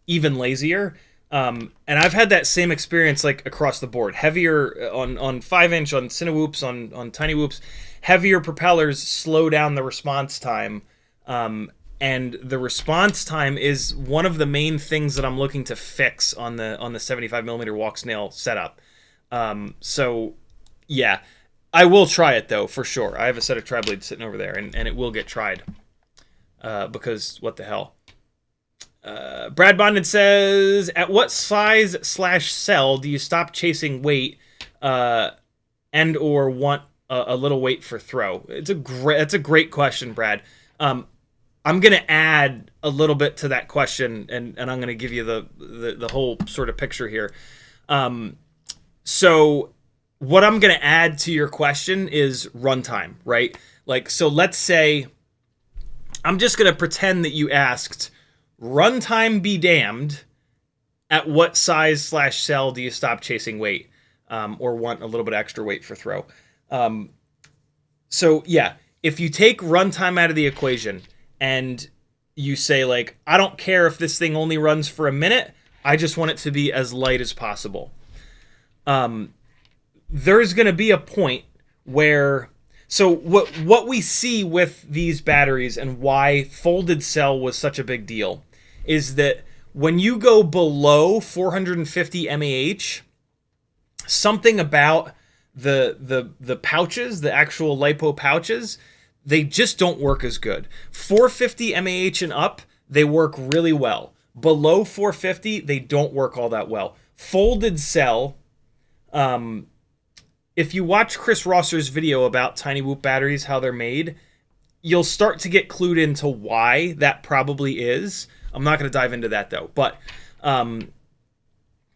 even lazier. And I've had that same experience like across the board. Heavier on 5-inch, on Cinewhoops, on Tiny Whoops, heavier propellers slow down the response time. And the response time is one of the main things that I'm looking to fix on the 75mm WALKSNAIL setup. So yeah, I will try it though, for sure. I have a set of tri-blades sitting over there, and it will get tried. Because what the hell? Brad Bonded says, at what size / cell do you stop chasing weight and or want a little weight for throw? That's a great question, Brad. I'm going to add a little bit to that question, and I'm going to give you the whole sort of picture here. So what I'm going to add to your question is runtime, right? Like, so let's say, I'm just going to pretend that you asked, runtime be damned, at what size/cell do you stop chasing weight, or want a little bit extra weight for throw? So yeah, if you take runtime out of the equation, and you say, like, I don't care if this thing only runs for a minute, I just want it to be as light as possible. There's going to be a point where... So what we see with these batteries and why folded cell was such a big deal is that when you go below 450 mAh, something about the pouches, the actual lipo pouches, they just don't work as good. 450 mAh and up, they work really well. Below 450, they don't work all that well. Folded cell, if you watch Chris Rosser's video about Tiny Whoop batteries, how they're made, you'll start to get clued into why that probably is. I'm not going to dive into that, though. But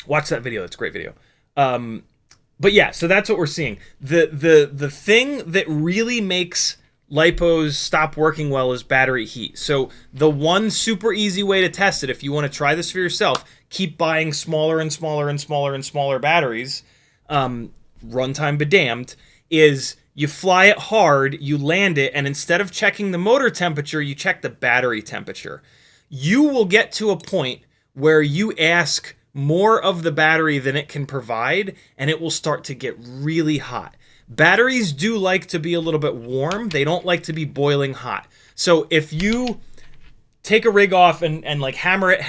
watch that video. It's a great video. But yeah, so that's what we're seeing. The thing that really makes lipos stop working well is battery heat. So the one super easy way to test it, if you want to try this for yourself, keep buying smaller and smaller and smaller and smaller batteries, runtime be damned, is you fly it hard, you land it, and instead of checking the motor temperature, you check the battery temperature. You will get to a point where you ask more of the battery than it can provide, and it will start to get really hot. Batteries do like to be a little bit warm. They don't like to be boiling hot. So if you take a rig off and like hammer it,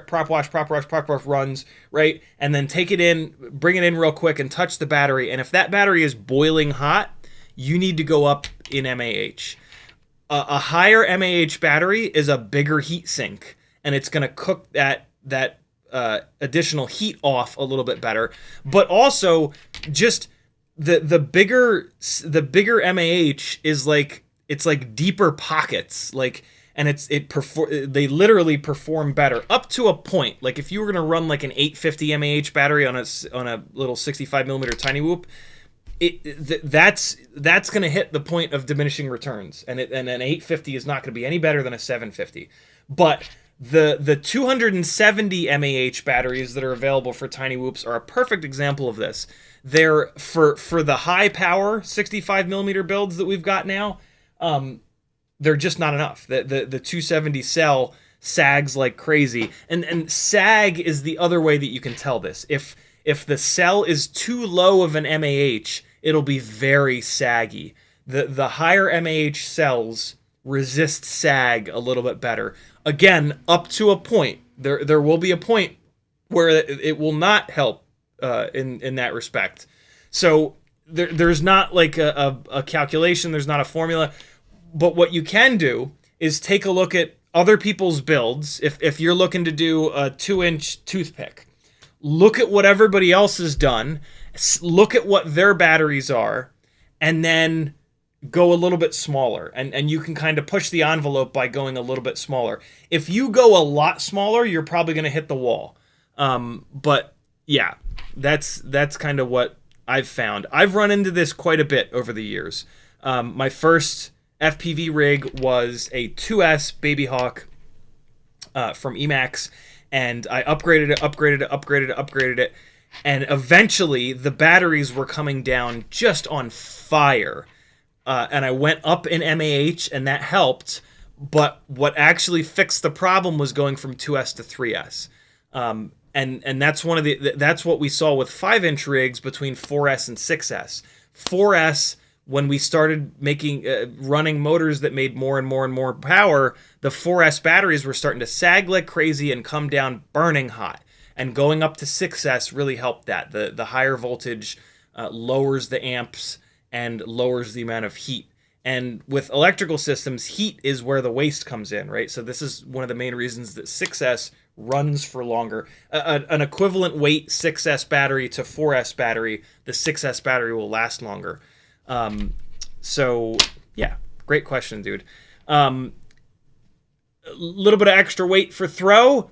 prop wash, runs, right? And then take it in, bring it in real quick and touch the battery. And if that battery is boiling hot, you need to go up in MAH. A higher MAH battery is a bigger heat sink, and it's going to cook that additional heat off a little bit better. But also, just the bigger MAH is like, it's like deeper pockets, like, and they literally perform better up to a point. Like if you were going to run like an 850 mAh battery on a little 65mm Tiny Whoop, that's going to hit the point of diminishing returns, and an 850 is not going to be any better than a 750. But the 270 mAh batteries that are available for Tiny Whoops are a perfect example of this. They're for the high power 65mm builds that we've got now. They're just not enough. The 270 cell sags like crazy, and sag is the other way that you can tell this. If the cell is too low of an MAH, it'll be very saggy. The higher MAH cells resist sag a little bit better. Again, up to a point. There will be a point where it will not help in that respect. So there's not like a calculation. There's not a formula. But what you can do is take a look at other people's builds. If you're looking to do a 2-inch toothpick, look at what everybody else has done, look at what their batteries are, and then go a little bit smaller. And you can kind of push the envelope by going a little bit smaller. If you go a lot smaller, you're probably going to hit the wall. But yeah, that's kind of what I've found. I've run into this quite a bit over the years. My first FPV rig was a 2S Baby Hawk from Emax, and I upgraded it, and eventually the batteries were coming down just on fire, and I went up in MAH, and that helped. But what actually fixed the problem was going from 2S to 3S, and that's what we saw with 5-inch rigs between 4S and 6S. 4S, when we started running motors that made more and more and more power, the 4S batteries were starting to sag like crazy and come down burning hot. And going up to 6S really helped that. The higher voltage lowers the amps and lowers the amount of heat. And with electrical systems, heat is where the waste comes in, right? So this is one of the main reasons that 6S runs for longer. An equivalent weight 6S battery to 4S battery, the 6S battery will last longer. So yeah, great question, dude. A little bit of extra weight for throw,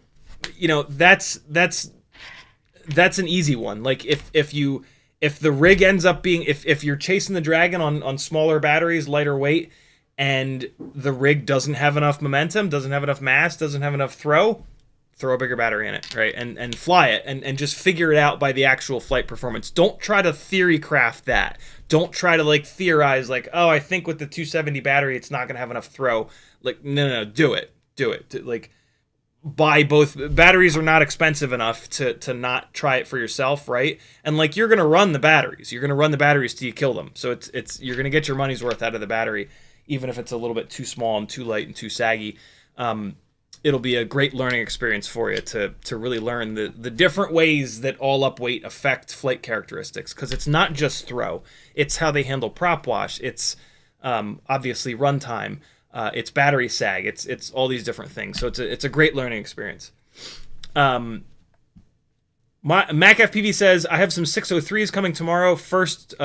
you know, that's an easy one. Like if the rig ends up being, if you're chasing the Dragon on smaller batteries, lighter weight, and the rig doesn't have enough momentum, doesn't have enough mass, doesn't have enough throw a bigger battery in it, right? And fly it, and just figure it out by the actual flight performance. Don't try to theory craft that. Don't try to like theorize like, oh, I think with the 270 battery it's not gonna have enough throw. Like, no, do it. Like, buy both. Batteries are not expensive enough to not try it for yourself, right? And like, you're gonna run the batteries. You're gonna run the batteries till you kill them. So it's you're gonna get your money's worth out of the battery, even if it's a little bit too small and too light and too saggy. It'll be a great learning experience for you to really learn the different ways that all up weight affect flight characteristics, because it's not just throw, it's how they handle prop wash, it's obviously runtime, it's battery sag, it's all these different things. So it's a great learning experience. Mac FPV says, I have some 603s coming tomorrow. First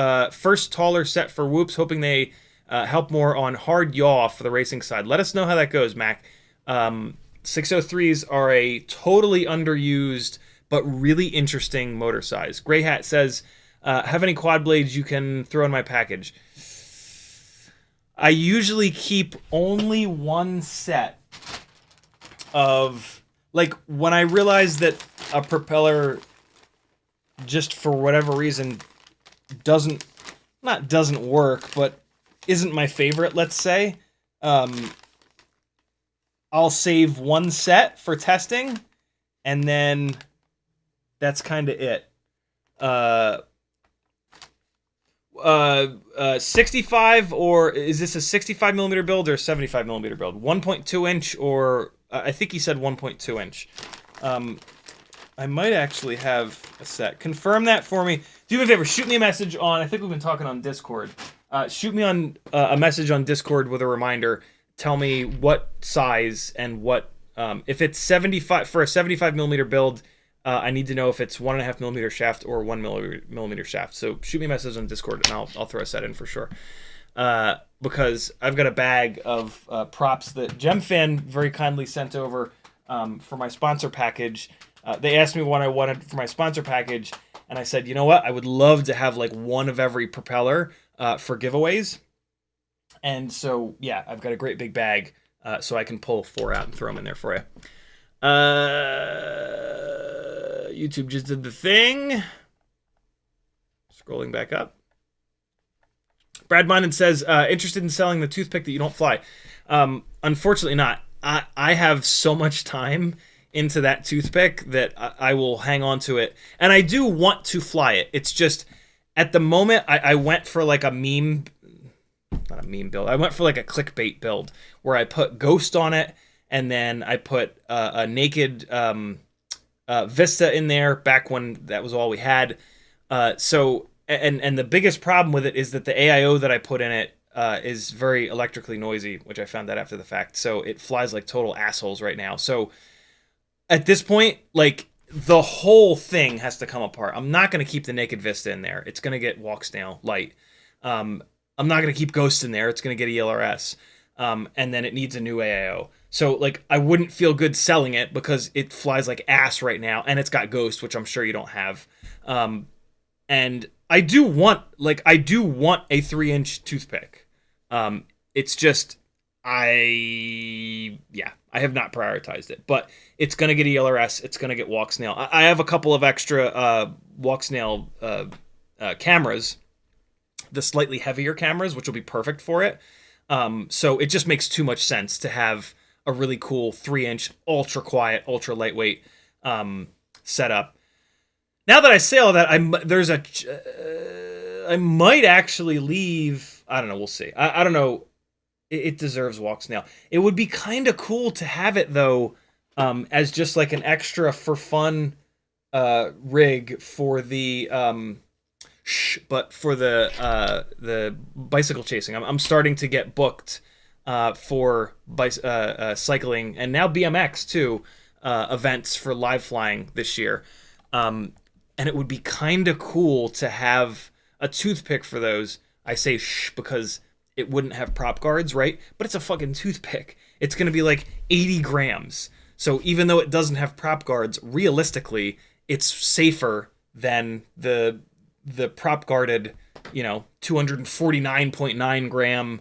taller set for whoops, hoping they help more on hard yaw for the racing side. Let us know how that goes, Mac. 603s are a totally underused but really interesting motor size. Grey Hat says, have any quad blades you can throw in my package? I usually keep only one set of, like, when I realize that a propeller, just for whatever reason, doesn't work, but isn't my favorite, let's say, I'll save one set for testing, and then that's kind of it. 65, or is this a 65 millimeter build or a 75 millimeter build? 1.2 inch, or I think he said 1.2 inch. I might actually have a set. Confirm that for me. Do me a favor. Shoot me a message on, I think we've been talking on Discord. Shoot me on a message on Discord with a reminder. Tell me what size and what, if it's 75 for a 75 millimeter build, I need to know if it's 1.5 millimeter shaft or 1 millimeter shaft. So shoot me a message on Discord and I'll throw a set in for sure. Because I've got a bag of props that GemFan very kindly sent over for my sponsor package. They asked me what I wanted for my sponsor package, and I said, you know what? I would love to have like one of every propeller for giveaways. And so, yeah, I've got a great big bag, so I can pull 4 out and throw them in there for you. YouTube just did the thing. Scrolling back up. Brad Monden says, interested in selling the toothpick that you don't fly. Unfortunately not. I have so much time into that toothpick that I will hang on to it. And I do want to fly it. It's just, at the moment, I went for like a meme... Not a meme build. I went for like a clickbait build where I put Ghost on it, and then I put a naked Vista in there back when that was all we had. So the biggest problem with it is that the AIO that I put in it is very electrically noisy, which I found out after the fact. So it flies like total assholes right now. So at this point, like, the whole thing has to come apart. I'm not going to keep the naked Vista in there. It's going to get WalkSnail light. I'm not going to keep Ghost in there. It's going to get ELRS. And then it needs a new AIO. So, like, I wouldn't feel good selling it because it flies like ass right now. And it's got Ghost, which I'm sure you don't have. And I do want a 3-inch toothpick. It's just, I have not prioritized it. But it's going to get ELRS. It's going to get WalkSnail. I have a couple of extra WalkSnail cameras, the slightly heavier cameras, which will be perfect for it. So it just makes too much sense to have a really cool 3-inch, ultra quiet, ultra lightweight setup. Now that I say all that, I might actually leave. I don't know. We'll see. I don't know. It deserves WalkSnail. It would be kind of cool to have it though, as just like an extra for fun rig for the but for the bicycle chasing. I'm starting to get booked for cycling and now BMX too, events for live flying this year. And it would be kind of cool to have a toothpick for those. I say shh because it wouldn't have prop guards, right? But it's a fucking toothpick. It's going to be like 80 grams. So even though it doesn't have prop guards, realistically, it's safer than the prop guarded, 249.9 gram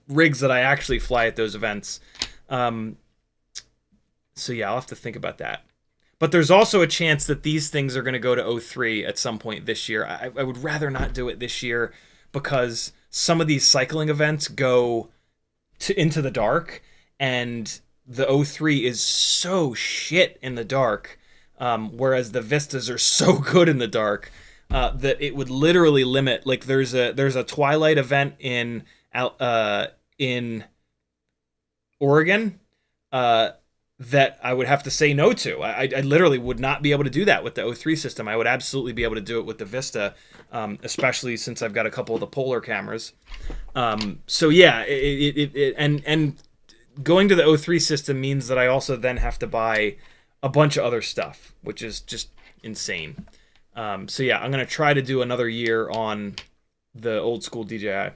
rigs that I actually fly at those events. So yeah, I'll have to think about that. But there's also a chance that these things are going to go to 03 at some point this year. I would rather not do it this year because some of these cycling events go into the dark, and the 03 is so shit in the dark, whereas the Vistas are so good in the dark that it would literally limit. Like there's a Twilight event in Oregon that I would have to say no to. I literally would not be able to do that with the 03 system. I would absolutely be able to do it with the Vista, especially since I've got a couple of the polar cameras. So yeah, and going to the 03 system means that I also then have to buy a bunch of other stuff, which is just insane. So yeah, I'm going to try to do another year on the old school DJI.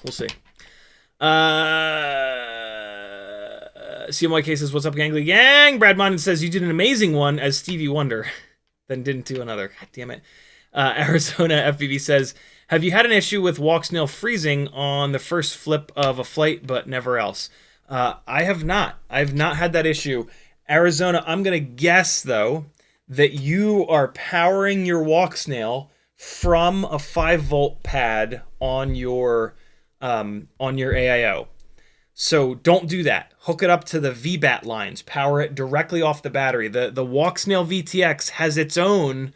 We'll see. CMYK says, what's up, gangly gang? Brad Monden says, you did an amazing one as Stevie Wonder, then didn't do another. God damn it. Arizona FPV says, have you had an issue with WalkSnail freezing on the first flip of a flight, but never else? I have not. I've not had that issue. Arizona, I'm going to guess, though, that you are powering your WalkSnail from a 5-volt pad on your AIO. So don't do that. Hook it up to the VBAT lines. Power it directly off the battery. The WalkSnail VTX has its own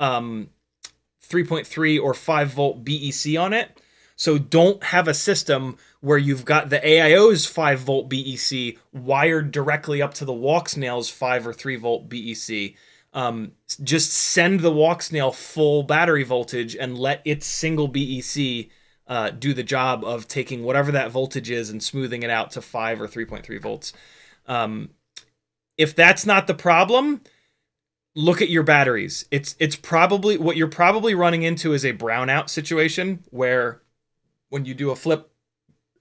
3.3 or 5 volt BEC on it. So don't have a system where you've got the AIO's 5 volt BEC wired directly up to the WalkSnail's 5 or 3 volt BEC. Just send the WalkSnail full battery voltage and let its single BEC do the job of taking whatever that voltage is and smoothing it out to 5 or 3.3 volts. If that's not the problem, look at your batteries. It's probably what you're probably running into is a brownout situation where when you do a flip,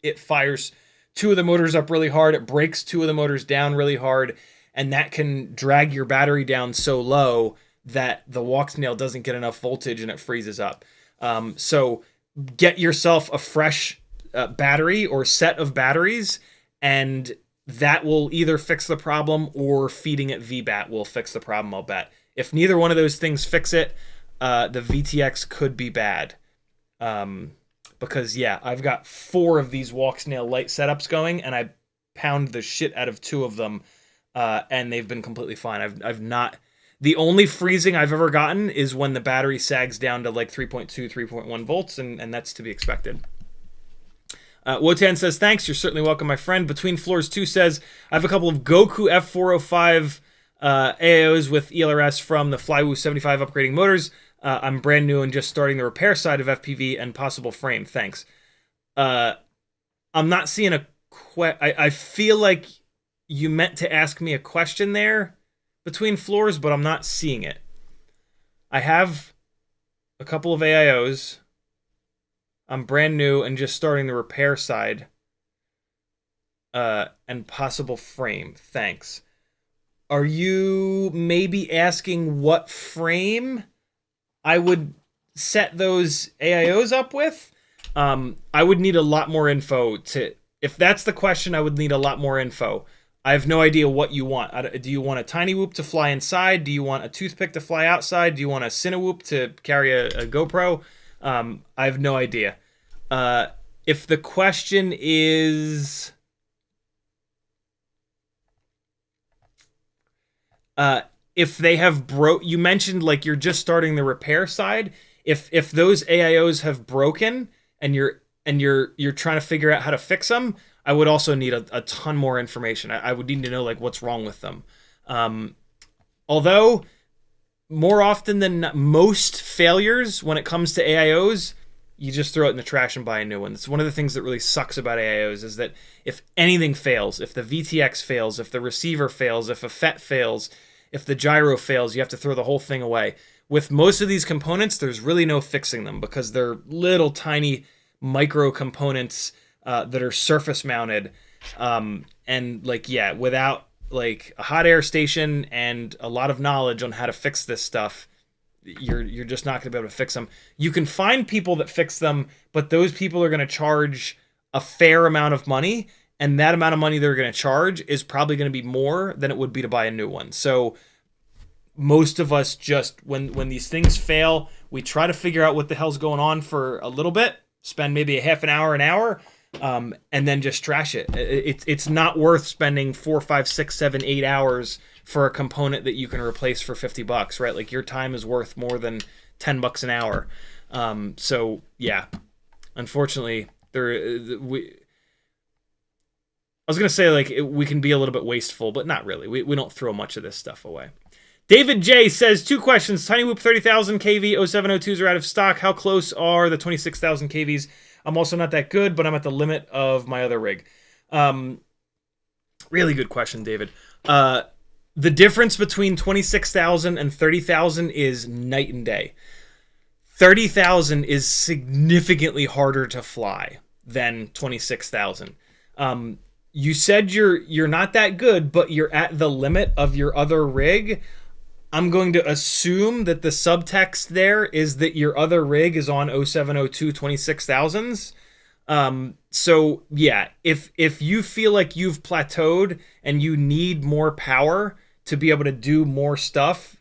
it fires 2 of the motors up really hard, it breaks 2 of the motors down really hard, and that can drag your battery down so low that the WalkSnail doesn't get enough voltage and it freezes up. So get yourself a fresh battery or set of batteries, and that will either fix the problem or feeding it VBAT will fix the problem, I'll bet. If neither one of those things fix it, the VTX could be bad. Because, yeah, I've got 4 of these WalkSnail light setups going, and I pound the shit out of 2 of them, and they've been completely fine. I've not... The only freezing I've ever gotten is when the battery sags down to like 3.2, 3.1 volts, and that's to be expected. Wotan says, thanks, you're certainly welcome, my friend. Between Floors 2 says, I have a couple of Goku F405 AIOs with ELRS from the Flywoo 75 upgrading motors. I'm brand new and just starting the repair side of FPV and possible frame. Thanks. I'm not seeing a... I feel like you meant to ask me a question there, Between Floors, but I'm not seeing it. I have a couple of AIOs. I'm brand new and just starting the repair side. And possible frame. Thanks. Are you maybe asking what frame I would set those AIOs up with? I would need a lot more info to... If that's the question, I would need a lot more info. I have no idea what you want. Do you want a tiny whoop to fly inside? Do you want a toothpick to fly outside? Do you want a Cinewhoop to carry a GoPro? I have no idea. If the question is... if they have you mentioned like you're just starting the repair side. If those AIOs have broken and you're trying to figure out how to fix them, I would also need a ton more information. I would need to know like what's wrong with them. Although more often than not, most failures when it comes to AIOs, you just throw it in the trash and buy a new one. It's one of the things that really sucks about AIOs is that if anything fails, if the VTX fails, if the receiver fails, if a FET fails, if the gyro fails, you have to throw the whole thing away. with most of these components, there's really no fixing them because they're little tiny micro components that are surface mounted. And like, yeah, without like a hot air station and a lot of knowledge on how to fix this stuff, you're just not going to be able to fix them. You can find people that fix them, but those people are going to charge a fair amount of money, and that amount of money they're going to charge is probably going to be more than it would be to buy a new one. So most of us just, when these things fail, we try to figure out what the hell's going on for a little bit, spend maybe a half an hour, and then just trash it. It's not worth spending 4, 5, 6, 7, 8 hours for a component that you can replace for $50, right? Like, your time is worth more than $10 an hour. So yeah, unfortunately, I was gonna say, like, we can be a little bit wasteful, but not really. We don't throw much of this stuff away. David J says, 2 questions. Tiny Whoop 30,000 kV 0702s are out of stock. How close are the 26,000 kVs? I'm also not that good, but I'm at the limit of my other rig. Really good question, David. The difference between 26,000 and 30,000 is night and day. 30,000 is significantly harder to fly than 26,000. You said you're not that good, but you're at the limit of your other rig. I'm going to assume that the subtext there is that your other rig is on 0702 26,000s. So yeah, if you feel like you've plateaued and you need more power to be able to do more stuff,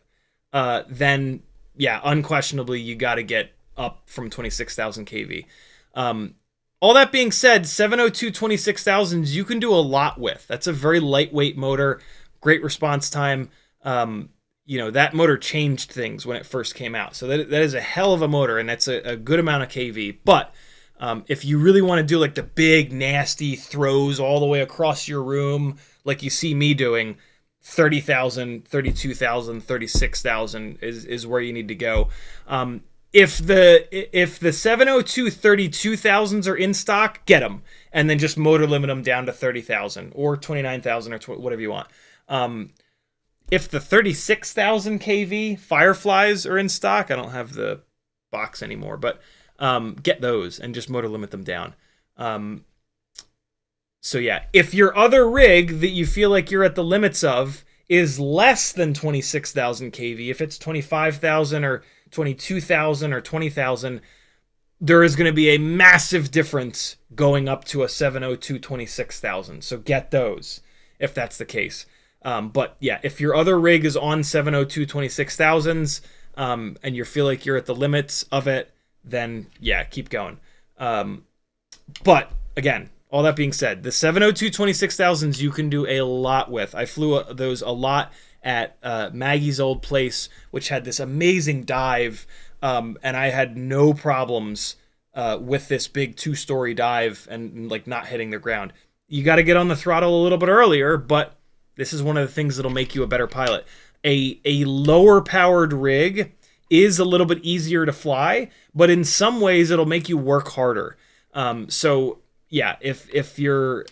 then yeah, unquestionably you got to get up from 26,000 kV. All that being said, 702 26,000s you can do a lot with. That's a very lightweight motor, great response time. You know, that motor changed things when it first came out. So that is a hell of a motor, and that's a good amount of kV. But if you really want to do like the big, nasty throws all the way across your room, like you see me doing, 30,000, 32,000, 36,000 is where you need to go. If the 702 32,000s are in stock, get them, and then just motor limit them down to 30,000 or 29,000 or whatever you want. If the 36,000 kV Fireflies are in stock, I don't have the box anymore, but get those and just motor limit them down. So yeah, if your other rig that you feel like you're at the limits of is less than 26,000 kV, if it's 25,000 or 22,000 or 20,000, there is going to be a massive difference going up to a 702 26,000. So get those if that's the case. But yeah, if your other rig is on 702 26,000s and you feel like you're at the limits of it, then yeah, keep going. But again, all that being said, the 702 26,000s you can do a lot with. I flew those a lot at Maggie's old place, which had this amazing dive, and I had no problems with this big 2-story dive and like not hitting the ground. You got to get on the throttle a little bit earlier, but this is one of the things that'll make you a better pilot. A lower powered rig is a little bit easier to fly, but in some ways it'll make you work harder. So yeah, if you're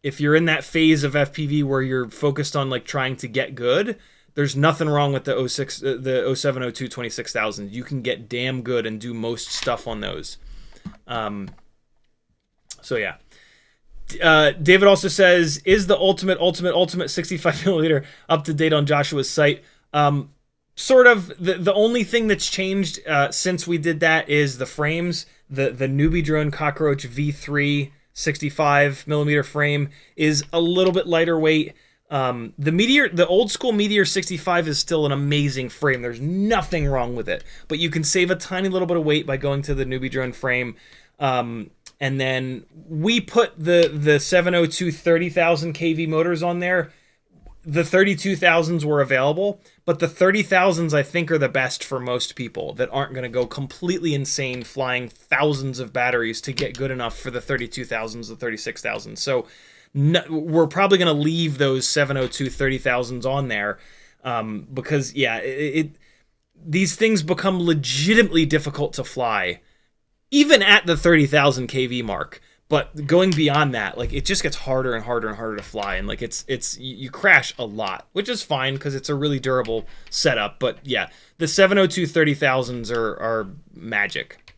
in that phase of FPV where you're focused on like trying to get good, there's nothing wrong with the 0702 26,000. You can get damn good and do most stuff on those. So yeah. David also says, is the ultimate 65mm up to date on Joshua's site? Sort of. The only thing that's changed since we did that is the frames. The Newbie Drone Cockroach V3 65mm frame is a little bit lighter weight. The old school Meteor 65 is still an amazing frame. There's nothing wrong with it, but you can save a tiny little bit of weight by going to the Newbie Drone frame. And then we put the 702 30,000 kV motors on there. The 32,000s were available, but the 30,000s I think are the best for most people that aren't going to go completely insane flying thousands of batteries to get good enough for the 32,000s, the 36,000s. So we're probably going to leave those 702 30,000s on there because yeah, these things become legitimately difficult to fly even at the 30,000 kV mark. But going beyond that, like it just gets harder and harder and harder to fly, and like you crash a lot, which is fine because it's a really durable setup. But yeah, the 702 30,000s are magic.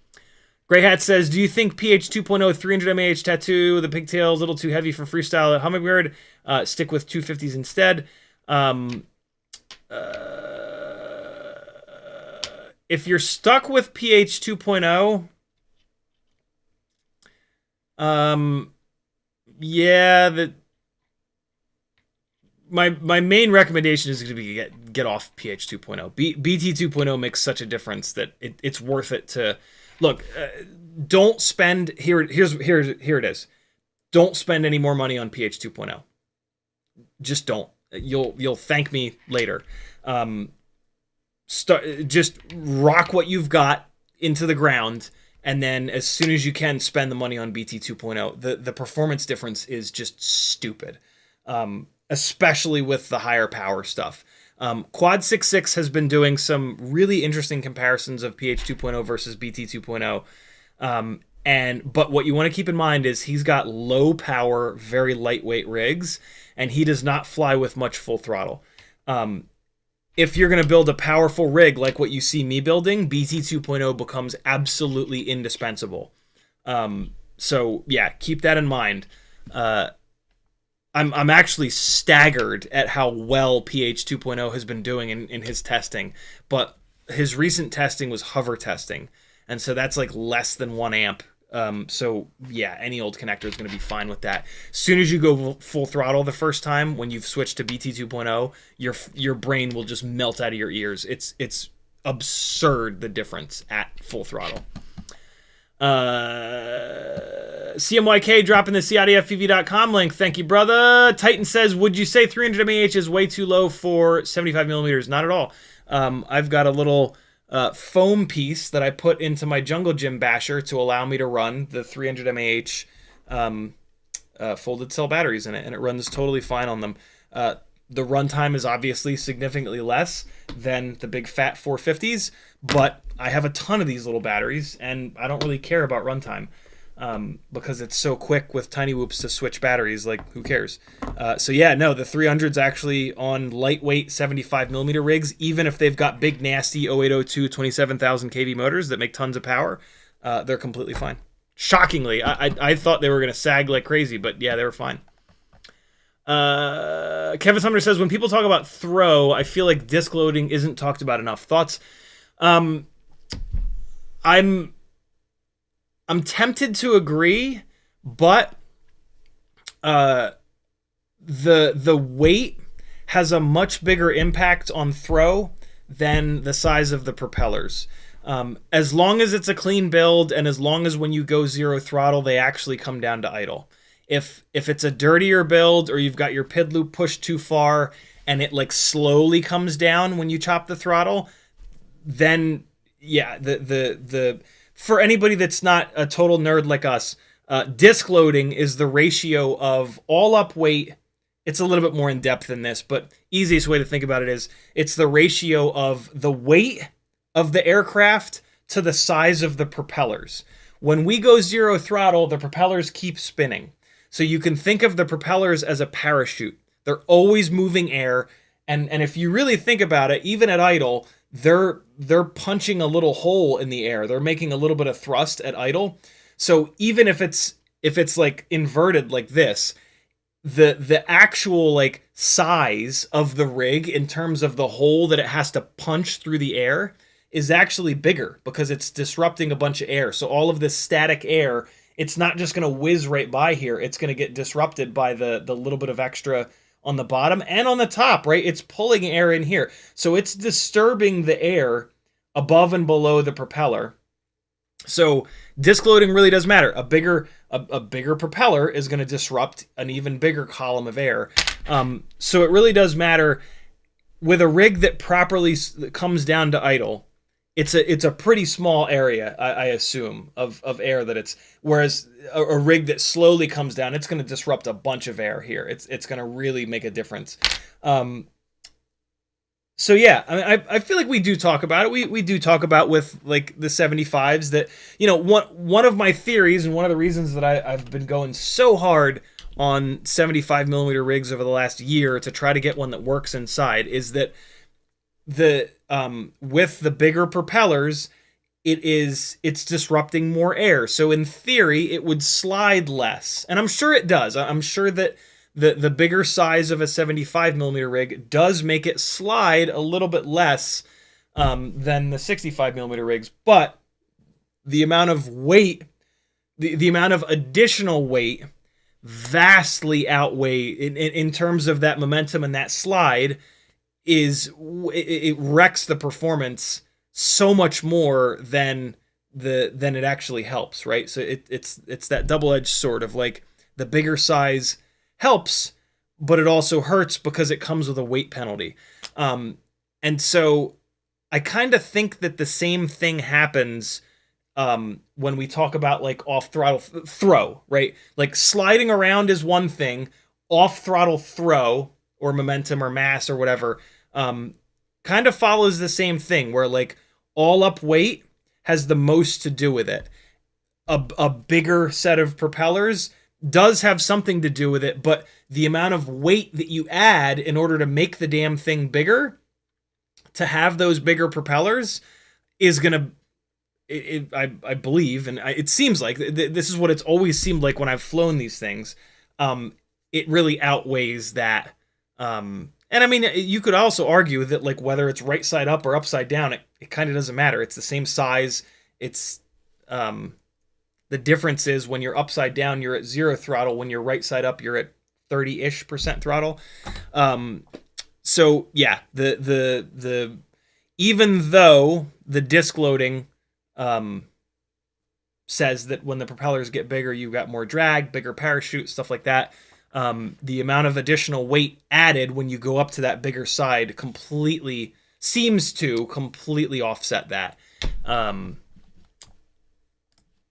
Grey Hat says, do you think PH 2.0 300 mAh Tattu, the pigtail is a little too heavy for freestyle at Hummingbird? Stick with 250s instead. If you're stuck with PH 2.0, yeah, my main recommendation is going to be get off PH 2.0. BT 2.0 makes such a difference that it's worth it to look. Don't spend here it is. Don't spend any more money on PH 2.0. Just don't. You'll thank me later. Just rock what you've got into the ground. And then as soon as you can, spend the money on BT 2.0. The performance difference is just stupid, especially with the higher power stuff. Quad 66 has been doing some really interesting comparisons of PH 2.0 versus BT 2.0. But what you want to keep in mind is he's got low power, very lightweight rigs, and he does not fly with much full throttle. If you're going to build a powerful rig like what you see me building, BT 2.0 becomes absolutely indispensable. So yeah, keep that in mind. I'm actually staggered at how well PH 2.0 has been doing in his testing, but his recent testing was hover testing, and so that's like less than 1 amp. So yeah, any old connector is going to be fine with that. As soon as you go full throttle the first time, when you've switched to BT 2.0, your brain will just melt out of your ears. It's absurd the difference at full throttle. CMYK dropping the CiottiFPV.com link. Thank you, brother. Titan says, would you say 300 mAh is way too low for 75 millimeters? Not at all. I've got a little foam piece that I put into my Jungle Gym basher to allow me to run the 300 mAh folded cell batteries in it, and it runs totally fine on them. The runtime is obviously significantly less than the big fat 450s, but I have a ton of these little batteries, and I don't really care about runtime because it's so quick with tiny whoops to switch batteries. Like, who cares? So yeah, no, the 300's actually on lightweight 75mm rigs, even if they've got big nasty 0802 27,000 kV motors that make tons of power, they're completely fine. Shockingly, I thought they were going to sag like crazy, but yeah, they were fine. Kevin Sumner says, when people talk about throw, I feel like disc loading isn't talked about enough. Thoughts? I'm tempted to agree, but the weight has a much bigger impact on throw than the size of the propellers. As long as it's a clean build, and as long as when you go zero throttle, they actually come down to idle. If it's a dirtier build, or you've got your PID loop pushed too far and it like slowly comes down when you chop the throttle, then yeah, the for anybody that's not a total nerd like us, disc loading is the ratio of all up weight. It's a little bit more in depth than this, but easiest way to think about it is it's the ratio of the weight of the aircraft to the size of the propellers. When we go zero throttle, the propellers keep spinning. So you can think of the propellers as a parachute. They're always moving air, and if you really think about it, even at idle, they're punching a little hole in the air. They're making a little bit of thrust at idle. So even if it's like inverted like this, the actual like size of the rig in terms of the hole that it has to punch through the air is actually bigger because it's disrupting a bunch of air. So all of this static air, it's not just going to whiz right by here. It's going to get disrupted by the little bit of extra on the bottom and on the top, right? It's pulling air in here. So it's disturbing the air above and below the propeller. So disc loading really does matter. A bigger propeller is going to disrupt an even bigger column of air. So it really does matter. With a rig that properly comes down to idle, it's a pretty small area, I assume, of air that it's. Whereas a rig that slowly comes down, it's going to disrupt a bunch of air here. It's going to really make a difference. If you're going to So yeah, I mean, I feel like we do talk about it. We do talk about with like the 75s that, you know, one of my theories and one of the reasons that I've been going so hard on 75 millimeter rigs over the last year to try to get one that works inside is that the with the bigger propellers, it's disrupting more air. So in theory, it would slide less, and I'm sure it does. I'm sure that the bigger size of a 75 millimeter rig does make it slide a little bit less than the 65 millimeter rigs, but the amount of weight, the amount of additional weight, vastly outweigh in terms of that momentum and that slide. It wrecks the performance so much more than it actually helps, right? So it's that double-edged sword of like the bigger size helps, but it also hurts because it comes with a weight penalty. And so I kind of think that the same thing happens when we talk about like off throttle throw, right? Like sliding around is one thing, off throttle throw or momentum or mass or whatever kind of follows the same thing, where like all up weight has the most to do with it. A bigger set of propellers does have something to do with it, but the amount of weight that you add in order to make the damn thing bigger, to have those bigger propellers, is gonna, I believe, and it seems like this is what it's always seemed like when I've flown these things. It really outweighs that. And I mean, you could also argue that like whether it's right side up or upside down, it kind of doesn't matter. It's the same size. It's the difference is when you're upside down, you're at 0 throttle. When you're right side up, you're at 30-ish% throttle. So yeah, the even though the disc loading says that when the propellers get bigger, you've got more drag, bigger parachute, stuff like that. The amount of additional weight added when you go up to that bigger side seems to completely offset that.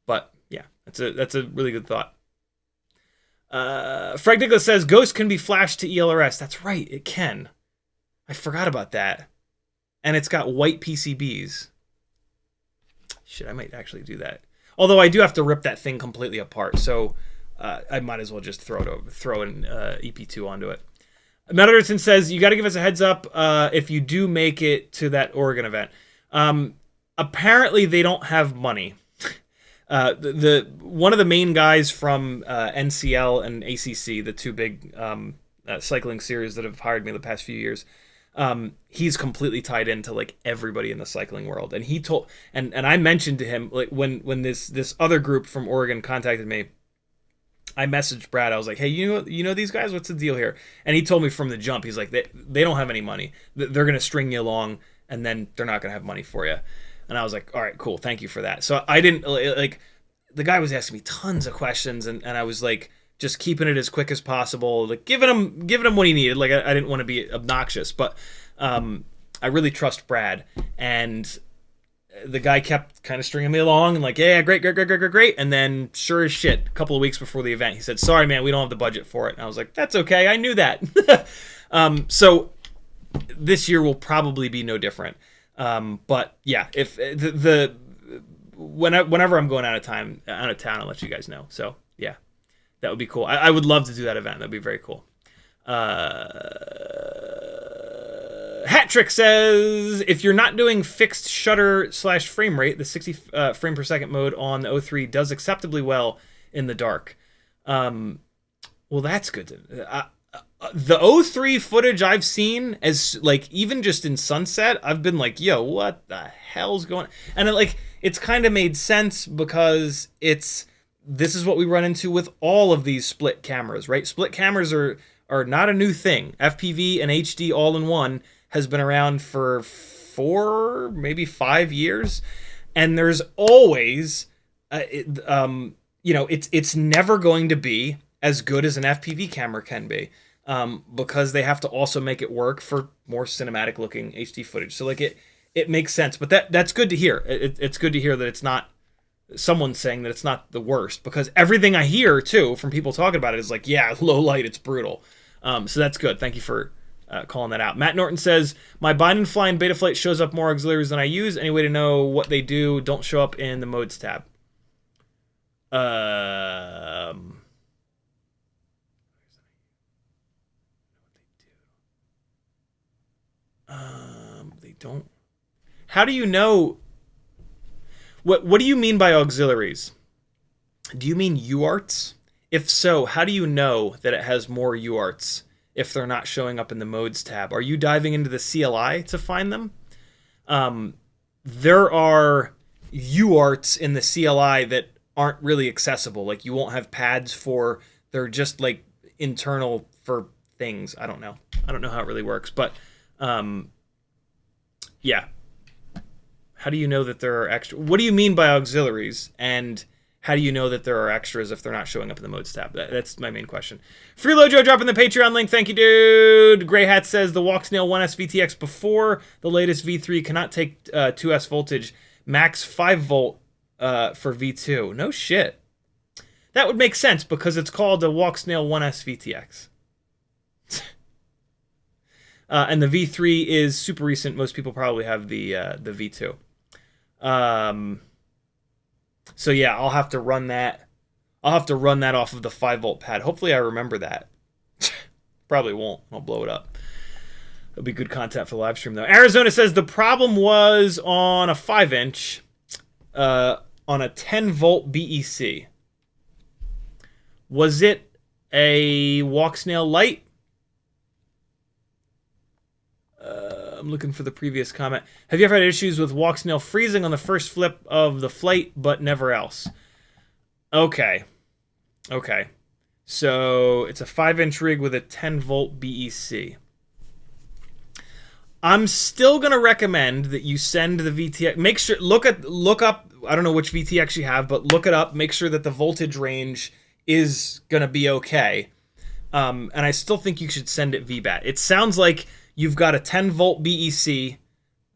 But yeah, that's a really good thought. Frank Nicholas says Ghost can be flashed to ELRS. That's right, it can. I forgot about that. And it's got white PCBs. Shit, I might actually do that. Although I do have to rip that thing completely apart, so I might as well just throw an EP2 onto it. Matt Anderson says, you got to give us a heads up if you do make it to that Oregon event. Apparently, they don't have money. One of the main guys from NCL and ACC, the two big cycling series that have hired me the past few years, he's completely tied into like everybody in the cycling world. And he told, and I mentioned to him, like when this other group from Oregon contacted me, I messaged Brad. I was like, hey, you know these guys? What's the deal here? And he told me from the jump, he's like, they don't have any money. They're going to string you along, and then they're not going to have money for you. And I was like, all right, cool. Thank you for that. So I didn't, like, the guy was asking me tons of questions, and I was like, just keeping it as quick as possible, like giving him what he needed. Like I didn't want to be obnoxious, but I really trust Brad. And the guy kept kind of stringing me along and like, yeah, great. And then sure as shit, a couple of weeks before the event, he said, sorry, man, we don't have the budget for it. And I was like, that's okay. I knew that. So this year will probably be no different. But yeah, if whenever I'm going out of town, I'll let you guys know. So yeah, that would be cool. I would love to do that event. That'd be very cool. Hattrick says, if you're not doing fixed shutter / frame rate, the 60 frame per second mode on the O3 does acceptably well in the dark. Well, that's good. The O3 footage I've seen, as like even just in sunset, I've been like, yo, what the hell's going on? And it's kind of made sense because this is what we run into with all of these split cameras, right? Split cameras are not a new thing. FPV and HD all in one has been around for 4, maybe 5 years, and there's always, it's never going to be as good as an FPV camera can be, because they have to also make it work for more cinematic looking HD footage. So like it makes sense, but that's good to hear. It's good to hear that it's not someone saying that it's not the worst, because everything I hear too from people talking about it is like, yeah, low light, it's brutal. So that's good. Thank you for calling that out. Matt Norton says, my bind and fly in Betaflight shows up more auxiliaries than I use. Any way to know what they do? Don't show up in the modes tab. They don't. How do you know? What do you mean by auxiliaries? Do you mean UARTs? If so, how do you know that it has more UARTs if they're not showing up in the modes tab? Are you diving into the CLI to find them? There are UARTs in the CLI that aren't really accessible. Like, you won't have pads for, they're just like internal for things. I don't know how it really works, but yeah. How do you know that there are extra? What do you mean by auxiliaries? And how do you know that there are extras if they're not showing up in the modes tab? That's my main question. Freelojo dropping the Patreon link. Thank you, dude. Grey Hat says the WalkSnail 1S VTX before the latest V3 cannot take 2S voltage. Max 5 volt for V2. No shit. That would make sense because it's called the WalkSnail 1S VTX. And the V3 is super recent. Most people probably have the V2. So yeah, I'll have to run that. I'll have to run that off of the 5-volt pad. Hopefully I remember that. Probably won't. I'll blow it up. It'll be good content for the live stream though. Arizona says the problem was on a 5-inch on a 10-volt BEC. Was it a WalkSnail light? I'm looking for the previous comment. Have you ever had issues with WalkSnail freezing on the first flip of the flight, but never else? Okay. Okay. So it's a 5-inch rig with a 10-volt BEC. I'm still going to recommend that you send the VTX. Make sure, look up, I don't know which VTX you have, but look it up. Make sure that the voltage range is going to be okay. And I still think you should send it VBAT. It sounds like you've got a 10-volt BEC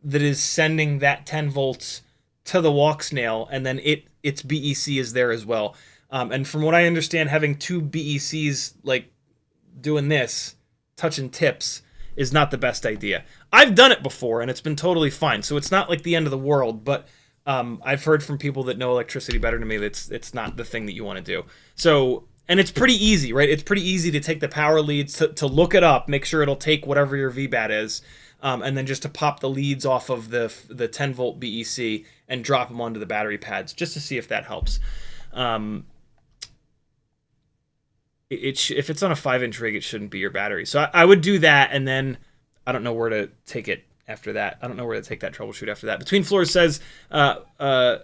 that is sending that 10 volts to the WalkSnail, and then its BEC is there as well. And from what I understand, having two BECs like doing this, touching tips, is not the best idea. I've done it before, and it's been totally fine. So it's not like the end of the world, but I've heard from people that know electricity better than me that it's not the thing that you want to do. So. And it's pretty easy, right? It's pretty easy to take the power leads, to look it up, make sure it'll take whatever your VBAT is, and then just to pop the leads off of the 10-volt BEC and drop them onto the battery pads, just to see if that helps. If it's on a 5-inch rig, it shouldn't be your battery. So I would do that, and then I don't know where to take it after that. I don't know where to take that troubleshoot after that. Between Floors says the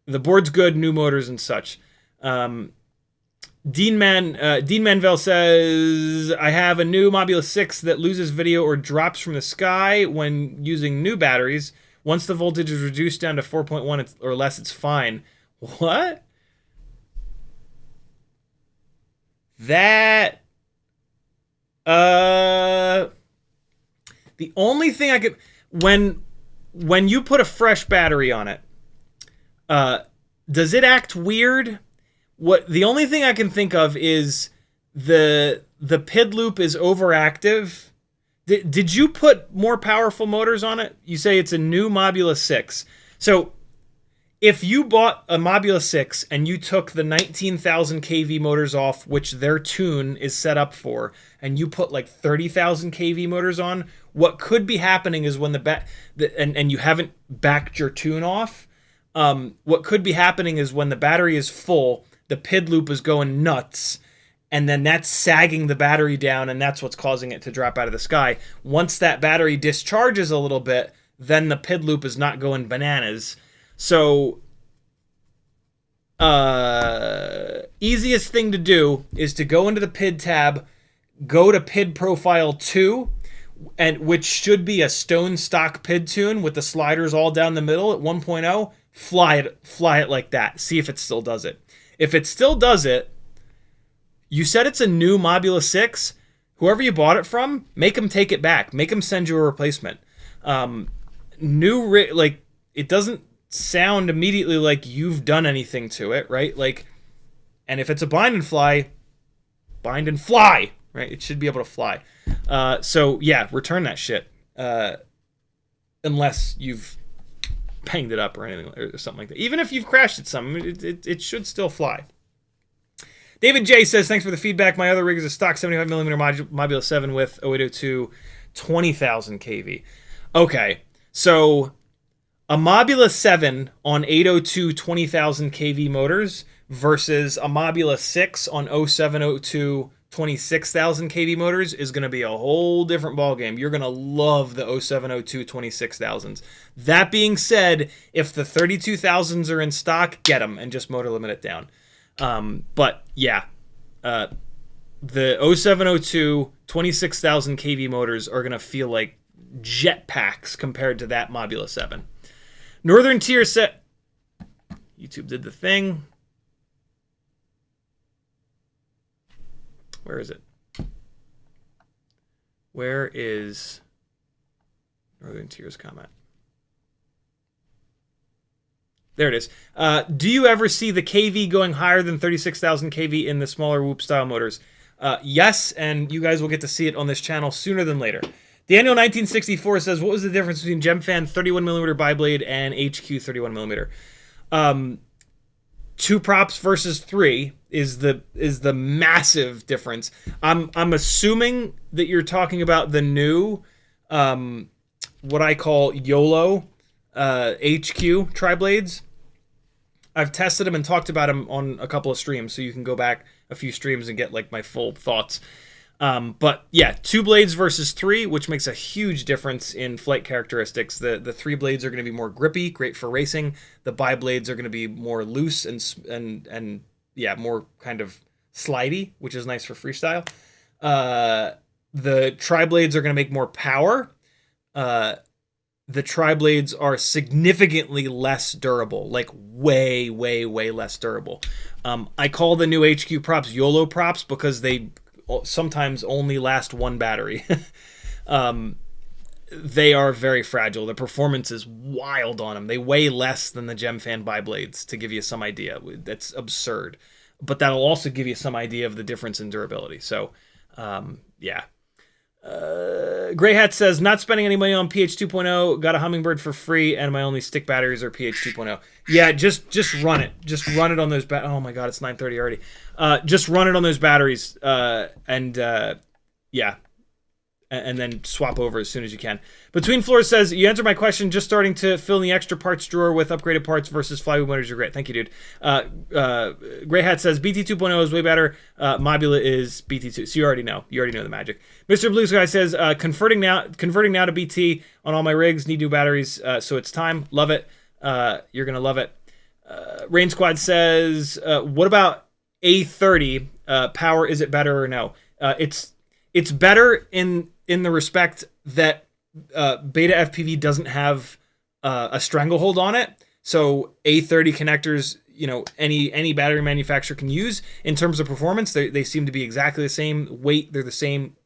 board's good, new motors and such. Dean Manville says, I have a new Mobula 6 that loses video or drops from the sky when using new batteries. Once the voltage is reduced down to 4.1 or less, it's fine. What? That... The only thing I could... When you put a fresh battery on it, does it act weird? The only thing I can think of is the PID loop is overactive. Did you put more powerful motors on it? You say it's a new Mobula 6. So if you bought a Mobula 6 and you took the 19,000 kV motors off, which their tune is set up for, and you put like 30,000 kV motors on, what could be happening is when and you haven't backed your tune off, what could be happening is when the battery is full, the PID loop is going nuts, and then that's sagging the battery down, and that's what's causing it to drop out of the sky. Once that battery discharges a little bit, then the PID loop is not going bananas. So, easiest thing to do is to go into the PID tab, go to PID Profile 2, and which should be a stone stock PID tune with the sliders all down the middle at 1.0. Fly it like that. See if it still does it. If it still does it, you said it's a new Mobula 6. Whoever you bought it from, make them take it back. Make them send you a replacement. Like, it doesn't sound immediately like you've done anything to it, right? Like, and if it's a bind and fly, right? It should be able to fly. So yeah, return that shit. Unless you've banged it up or anything or something like that. Even if you've crashed it some, it should still fly. David J says, thanks for the feedback. My other rig is a stock 75mm Mobula 7 with 0802 20,000 kV. Okay, so a Mobula 7 on 802 20,000 kV motors versus a Mobula 6 on 0702 26,000 kV motors is going to be a whole different ballgame. You're going to love the 0702 26,000s. That being said, if the 32,000s are in stock, get them and just motor limit it down. But yeah, the 0702 26,000 kV motors are going to feel like jet packs compared to that Mobula 7. Northern Tier set. YouTube did the thing. Where is it? Where is Northern Tier's comment? There it is. Do you ever see the KV going higher than 36,000 kV in the smaller Whoop style motors? Yes, and you guys will get to see it on this channel sooner than later. Daniel1964 says, what was the difference between GemFan 31mm biblade and HQ 31mm? 2 props versus 3 is the massive difference. I'm assuming that you're talking about the new what I call YOLO HQ tri-blades. I've tested them and talked about them on a couple of streams, so you can go back a few streams and get like my full thoughts. But yeah, 2 blades versus 3, which makes a huge difference in flight characteristics. The 3 blades are going to be more grippy, great for racing. The bi blades are going to be more loose and yeah, more kind of slidey, which is nice for freestyle. The tri blades are going to make more power. The tri-blades are significantly less durable, like way, way, way less durable. I call the new HQ props YOLO props because they sometimes only last 1 battery. They are very fragile. The performance is wild on them. They weigh less than the GemFan bi-blades, to give you some idea. That's absurd. But that'll also give you some idea of the difference in durability. So, yeah. Grey Hat says, not spending any money on PH 2.0, got a Hummingbird for free, and my only stick batteries are PH 2.0. Yeah, just run it. Just run it on those oh my god, it's 9:30 already. Just run it on those batteries, yeah. And then swap over as soon as you can. Between Floors says, you answered my question, just starting to fill in the extra parts drawer with upgraded parts versus flywheel motors. You're great. Thank you, dude. Grey Hat says, BT 2.0 is way better. Mobula is BT 2. So you already know. You already know the magic. Mr. Blue Sky says, converting now to BT on all my rigs. Need new batteries, so it's time. Love it. You're going to love it. Rain Squad says, what about A30 power? Is it better or no? It's better in the respect that Betaflight doesn't have a stranglehold on it. So A30 connectors, you know, any battery manufacturer can use. In terms of performance, they seem to be exactly the same. Weight, they're the same.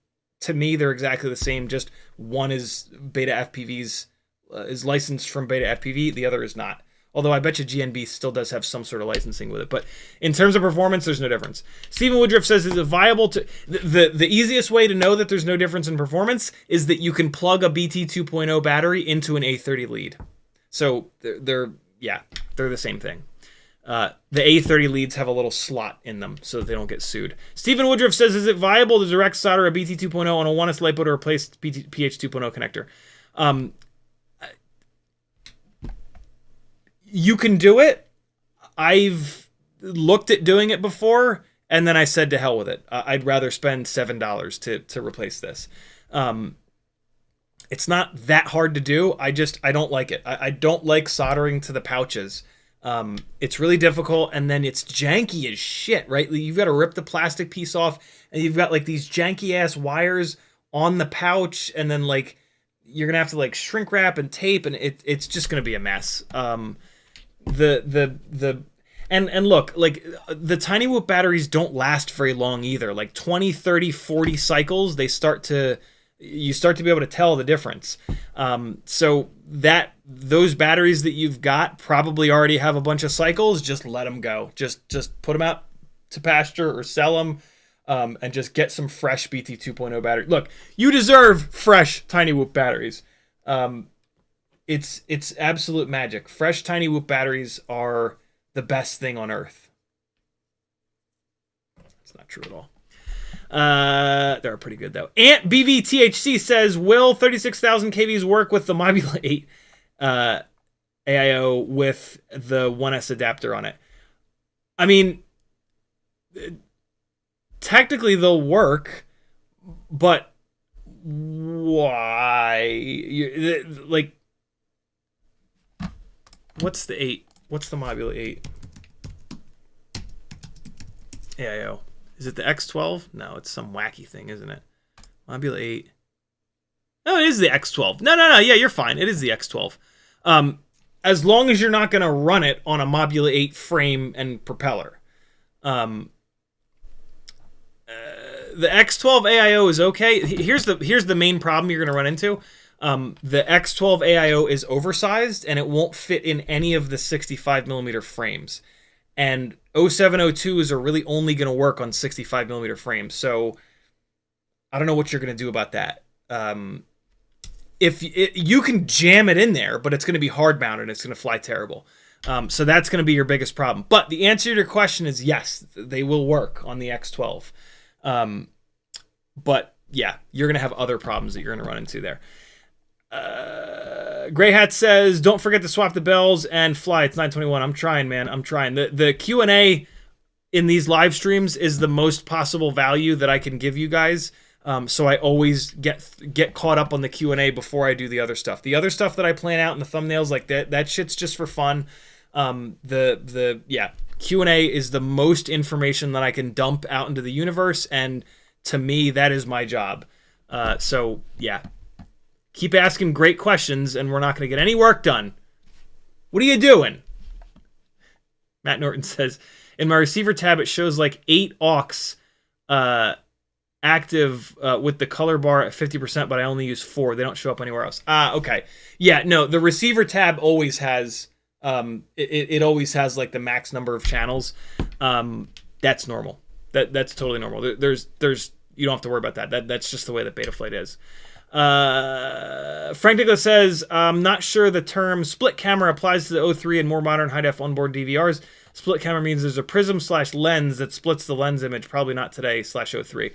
To me, they're exactly the same. Just one is Betaflight is licensed from Betaflight, the other is not. Although I bet you GNB still does have some sort of licensing with it. But in terms of performance, there's no difference. Stephen Woodruff says, is it viable to... The easiest way to know that there's no difference in performance is that you can plug a BT 2.0 battery into an A30 lead. So they're the same thing. The A30 leads have a little slot in them so that they don't get sued. Stephen Woodruff says, is it viable to direct solder a BT 2.0 on a Onesies lipo to replace PH 2.0 connector? You can do it. I've looked at doing it before, and then I said to hell with it. I'd rather spend $7 to replace this. It's not that hard to do. I don't like it. I don't like soldering to the pouches. It's really difficult, and then it's janky as shit, right? You've got to rip the plastic piece off, and you've got like these janky ass wires on the pouch, and then like you're gonna have to like shrink wrap and tape, and it's just gonna be a mess. And look, like the Tiny Whoop batteries don't last very long either. Like 20, 30, 40 cycles, you start to be able to tell the difference. So those batteries that you've got probably already have a bunch of cycles. Just let them go. Just put them out to pasture or sell them. and just get some fresh BT 2.0 battery. Look, you deserve fresh Tiny Whoop batteries. It's absolute magic. Fresh Tiny Whoop batteries are the best thing on earth. It's not true at all. They're pretty good though. Ant BVTHC says, will 36,000 kVs work with the Mobula 8 AIO with the 1S adapter on it? I mean, technically they'll work, but why? Like, what's the 8? What's the Mobula 8 AIO? Is it the X12? No, it's some wacky thing, isn't it? Mobula 8. No, it is the X12. No. Yeah, you're fine. It is the X12. As long as you're not going to run it on a Mobula 8 frame and propeller. The X12 AIO is okay. Here's the main problem you're going to run into. The X12 AIO is oversized, and it won't fit in any of the 65mm frames. And 0702s are really only going to work on 65mm frames. So I don't know what you're going to do about that. You can jam it in there, but it's going to be hard mounted. It's going to fly terrible. So that's going to be your biggest problem. But the answer to your question is yes, they will work on the X12. But yeah, you're going to have other problems that you're going to run into there. Grey Hat says, don't forget to swap the bells and fly. It's 9:21. I'm trying, man. I'm trying. The Q&A in these live streams is the most possible value that I can give you guys. So I always get caught up on the Q&A before I do the other stuff. The other stuff that I plan out in the thumbnails, like that shit's just for fun. Yeah, Q&A is the most information that I can dump out into the universe, and to me, that is my job. So yeah. Keep asking great questions, and we're not going to get any work done. What are you doing? Matt Norton says, in my receiver tab, it shows like 8 aux active with the color bar at 50%, but I only use 4. They don't show up anywhere else. Okay. Yeah, no, the receiver tab always has, it always has like the max number of channels. That's normal. That's totally normal. There's you don't have to worry about that. That's just the way that Betaflight is. Frank Nicholas says, I'm not sure the term split camera applies to the O3 and more modern high-def onboard DVRs. Split camera means there's a prism/lens that splits the lens image. Probably not today /O3.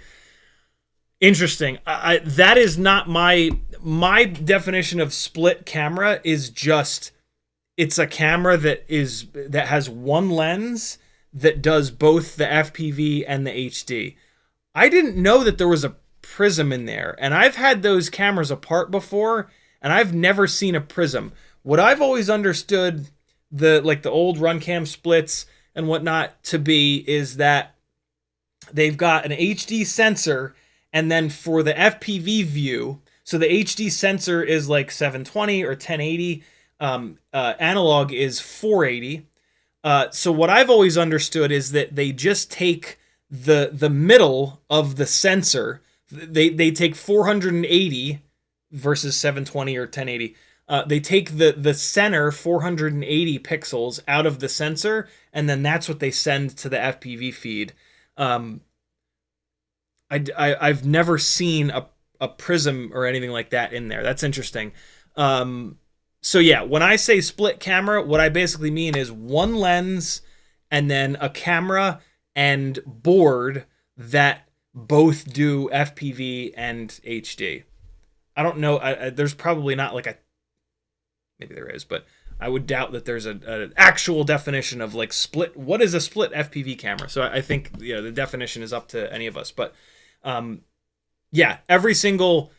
Interesting. That is not my definition of split camera. Is just it's a camera that has one lens that does both the FPV and the HD. I didn't know that there was a prism in there, and I've had those cameras apart before, and I've never seen a prism. What I've always understood the old RunCam splits and whatnot to be is that they've got an HD sensor, and then for the FPV view, so the HD sensor is like 720 or 1080, analog is 480. So what I've always understood is that they just take the middle of the sensor. They take 480 versus 720 or 1080. They take the center 480 pixels out of the sensor, and then that's what they send to the FPV feed. I've never seen a prism or anything like that in there. That's interesting. So yeah, when I say split camera, what I basically mean is one lens and then a camera and board that both do FPV and HD. I don't know. There's probably not like maybe there is, but I would doubt that there's an actual definition of like split. What is a split FPV camera? So I think the definition is up to any of us. But yeah, every single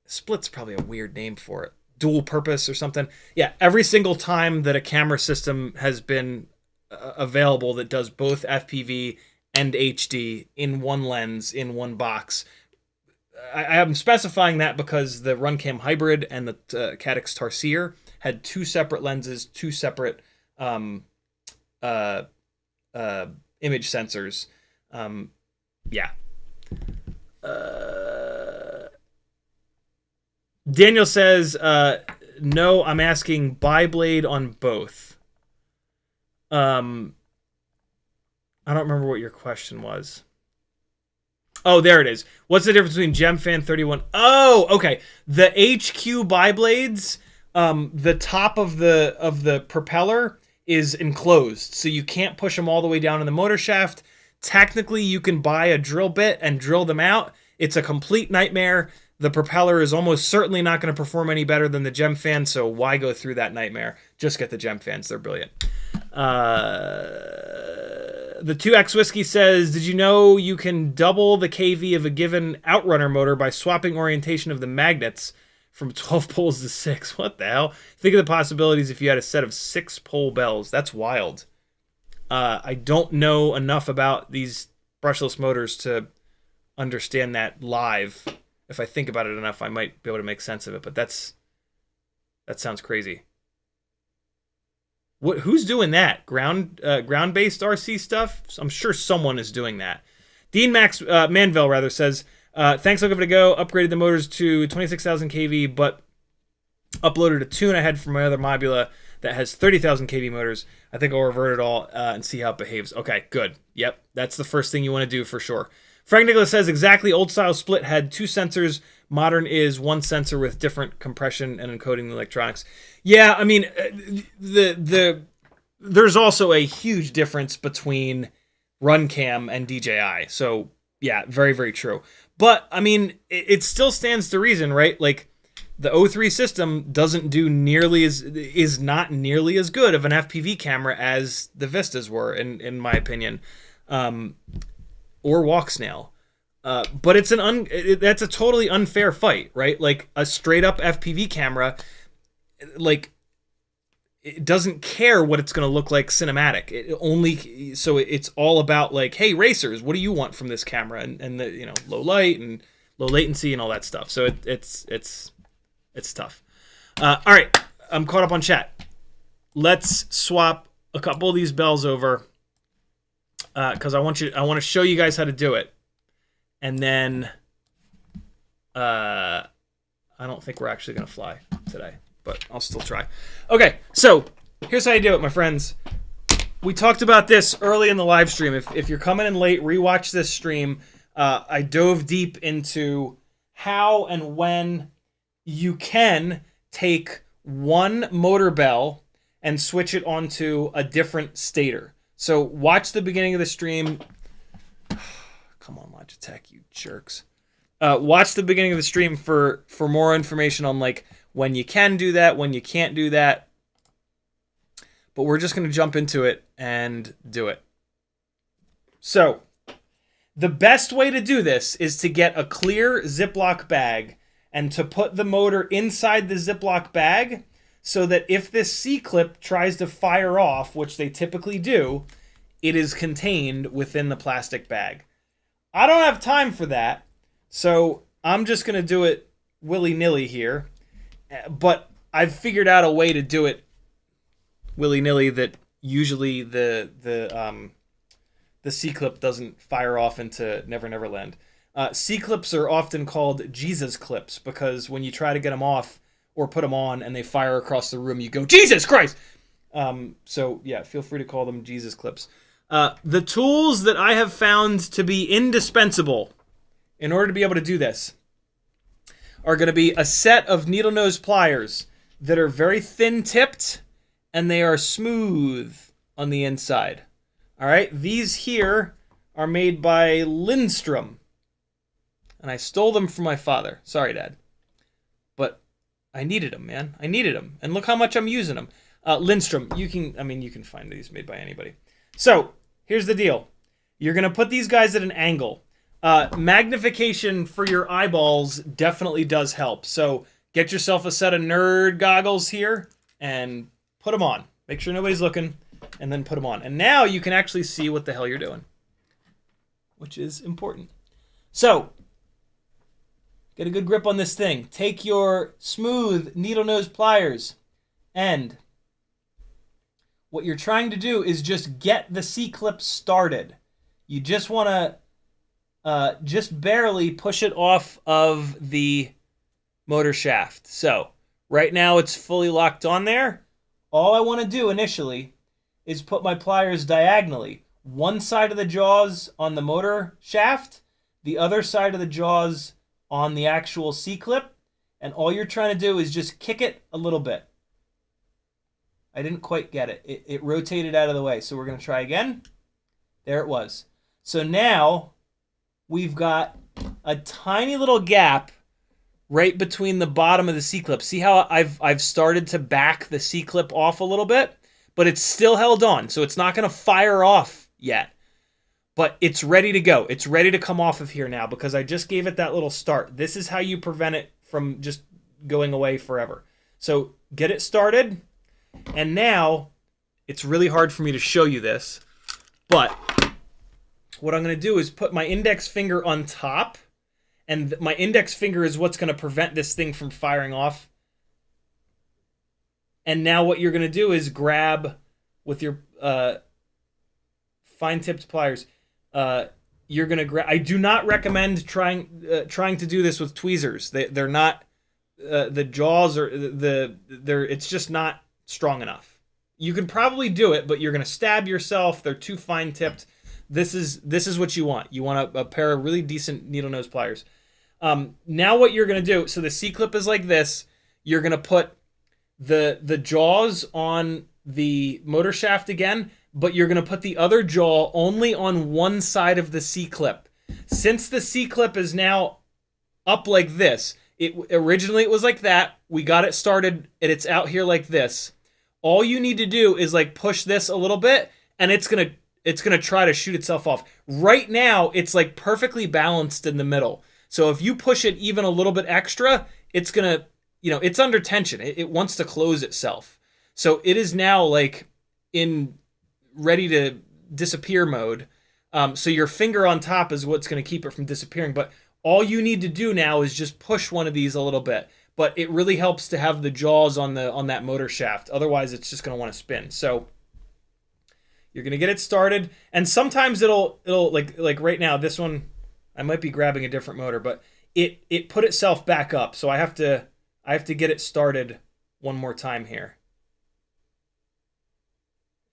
split's probably a weird name for it. Dual purpose or something. Yeah, every single time that a camera system has been available that does both FPV and HD in one lens, in one box. I am specifying that because the RunCam Hybrid and the Caddx Tarsier had 2 separate lenses, 2 separate image sensors. Yeah. Daniel says, no, I'm asking biblade on both. I don't remember what your question was. Oh, there it is. What's the difference between GemFan 31? Oh, okay. The HQ biblades, the top of the propeller is enclosed, so you can't push them all the way down in the motor shaft. Technically, you can buy a drill bit and drill them out. It's a complete nightmare. The propeller is almost certainly not going to perform any better than the GemFan, so why go through that nightmare? Just get the GemFans. They're brilliant. The 2X Whiskey says, did you know you can double the KV of a given outrunner motor by swapping orientation of the magnets from 12 poles to 6? What the hell? Think of the possibilities if you had a set of 6-pole bells. That's wild. I don't know enough about these brushless motors to understand that live. If I think about it enough, I might be able to make sense of it, but that sounds crazy. Who's doing that? Ground-based RC stuff? I'm sure someone is doing that. Dean Manville rather says, thanks, I'll give it a go. Upgraded the motors to 26,000 kV, but uploaded a tune I had from my other Mobula that has 30,000 kV motors. I think I'll revert it all and see how it behaves. Okay, good. Yep, that's the first thing you want to do for sure. Frank Nicholas says, exactly, old style split had 2 sensors. Modern is 1 sensor with different compression and encoding the electronics. Yeah, I mean, there's also a huge difference between RunCam and DJI. So, yeah, very, very true. But, I mean, it still stands to reason, right? Like, the O3 system is not nearly as good of an FPV camera as the Vistas were, in my opinion. Or WalkSnail. But that's a totally unfair fight, right? Like, a straight up FPV camera, like, it doesn't care what it's going to look like cinematic. It's all about, like, hey, racers, what do you want from this camera? And the, low light and low latency and all that stuff. So it's tough. All right, I'm caught up on chat. Let's swap a couple of these bells over, because I want to show you guys how to do it. And then, I don't think we're actually going to fly today, but I'll still try. Okay, so here's how you do it, my friends. We talked about this early in the live stream. If you're coming in late, rewatch this stream. I dove deep into how and when you can take one motor bell and switch it onto a different stator. So watch the beginning of the stream. Come on, Logitech, you jerks. Watch the beginning of the stream for more information on, like, when you can do that, when you can't do that. But we're just going to jump into it and do it. So, the best way to do this is to get a clear Ziploc bag and to put the motor inside the Ziploc bag so that if this C-clip tries to fire off, which they typically do, it is contained within the plastic bag. I don't have time for that, so I'm just going to do it willy-nilly here. But I've figured out a way to do it willy-nilly that usually the C-clip doesn't fire off into Never Never Land. C-clips are often called Jesus clips because when you try to get them off or put them on and they fire across the room, you go, Jesus Christ! So, yeah, feel free to call them Jesus clips. The tools that I have found to be indispensable in order to be able to do this are going to be a set of needle nose pliers that are very thin tipped and they are smooth on the inside. All right, these here are made by Lindstrom, and I stole them from my father. Sorry, Dad, but I needed them, man. I needed them, and look how much I'm using them. Lindstrom, you can find these made by anybody. So here's the deal. You're going to put these guys at an angle. Magnification for your eyeballs definitely does help. So get yourself a set of nerd goggles here and put them on. Make sure nobody's looking, and then put them on. And now you can actually see what the hell you're doing, which is important. So get a good grip on this thing. Take your smooth needle nose pliers, and what you're trying to do is just get the C-clip started. You just want to just barely push it off of the motor shaft. So right now it's fully locked on there. All I want to do initially is put my pliers diagonally. one side of the jaws on the motor shaft, the other side of the jaws on the actual C-clip, and all you're trying to do is just kick it a little bit. I didn't quite get it. It rotated out of the way, so we're going to try again. There it was. So now we've got a tiny little gap right between the bottom of the C-clip. See how I've started to back the C-clip off a little bit? But it's still held on, so it's not going to fire off yet. But it's ready to go. It's ready to come off of here now because I just gave it that little start. This is how you prevent it from just going away forever. So get it started, and now it's really hard for me to show you this, but what I'm going to do is put my index finger on top, and my index finger is what's going to prevent this thing from firing off. And now what you're going to do is grab with your fine-tipped pliers. You're going to grab. I do not recommend trying to do this with tweezers. They're not the jaws are they're it's just not strong enough. You can probably do it, but you're going to stab yourself. They're too fine-tipped. This is what you want. You want a pair of really decent needle nose pliers. Now what you're going to do, so the C-clip is like this. You're going to put the jaws on the motor shaft again, but you're going to put the other jaw only on one side of the C-clip. Since the C-clip is now up like this, originally it was like that. We got it started and it's out here like this. All you need to do is like push this a little bit, and it's gonna try to shoot itself off. Right now, it's like perfectly balanced in the middle. So if you push it even a little bit extra, it's gonna, it's under tension. It wants to close itself. So it is now like in ready to disappear mode. So your finger on top is what's gonna keep it from disappearing. But all you need to do now is just push one of these a little bit. But it really helps to have the jaws on that motor shaft. Otherwise, it's just gonna want to spin. So you're gonna get it started, and sometimes it'll like right now. This one, I might be grabbing a different motor, but it put itself back up. So I have to get it started one more time here.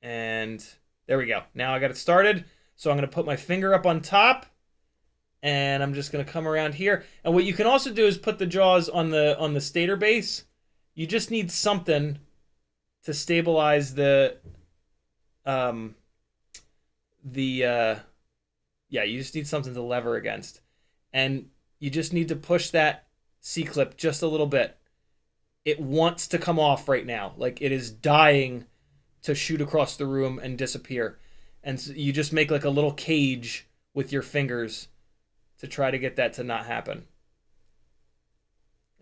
And there we go. Now I got it started. So I'm gonna put my finger up on top, and I'm just gonna come around here. And what you can also do is put the jaws on the stator base. You just need something to stabilize you just need something to lever against. And you just need to push that C-clip just a little bit. It wants to come off right now. Like it is dying to shoot across the room and disappear. And so you just make like a little cage with your fingers to try to get that to not happen.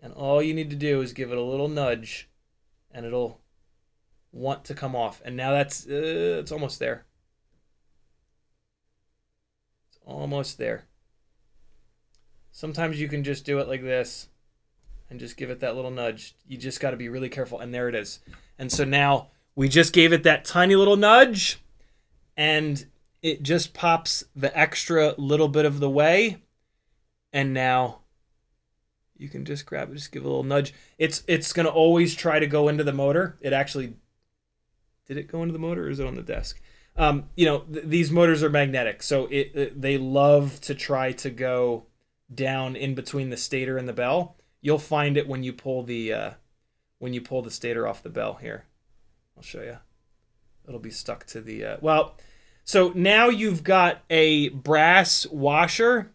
And all you need to do is give it a little nudge, and it'll want to come off. And now it's almost there. It's almost there. Sometimes you can just do it like this and just give it that little nudge. You just got to be really careful. And there it is. And so now we just gave it that tiny little nudge, and it just pops the extra little bit of the way. And now you can just grab it, just give it a little nudge. It's going to always try to go into the motor. It actually, did it go into the motor, or is it on the desk? These motors are magnetic, so they love to try to go down in between the stator and the bell. You'll find it when you pull the stator off the bell here. I'll show you. It'll be stuck to the so now you've got a brass washer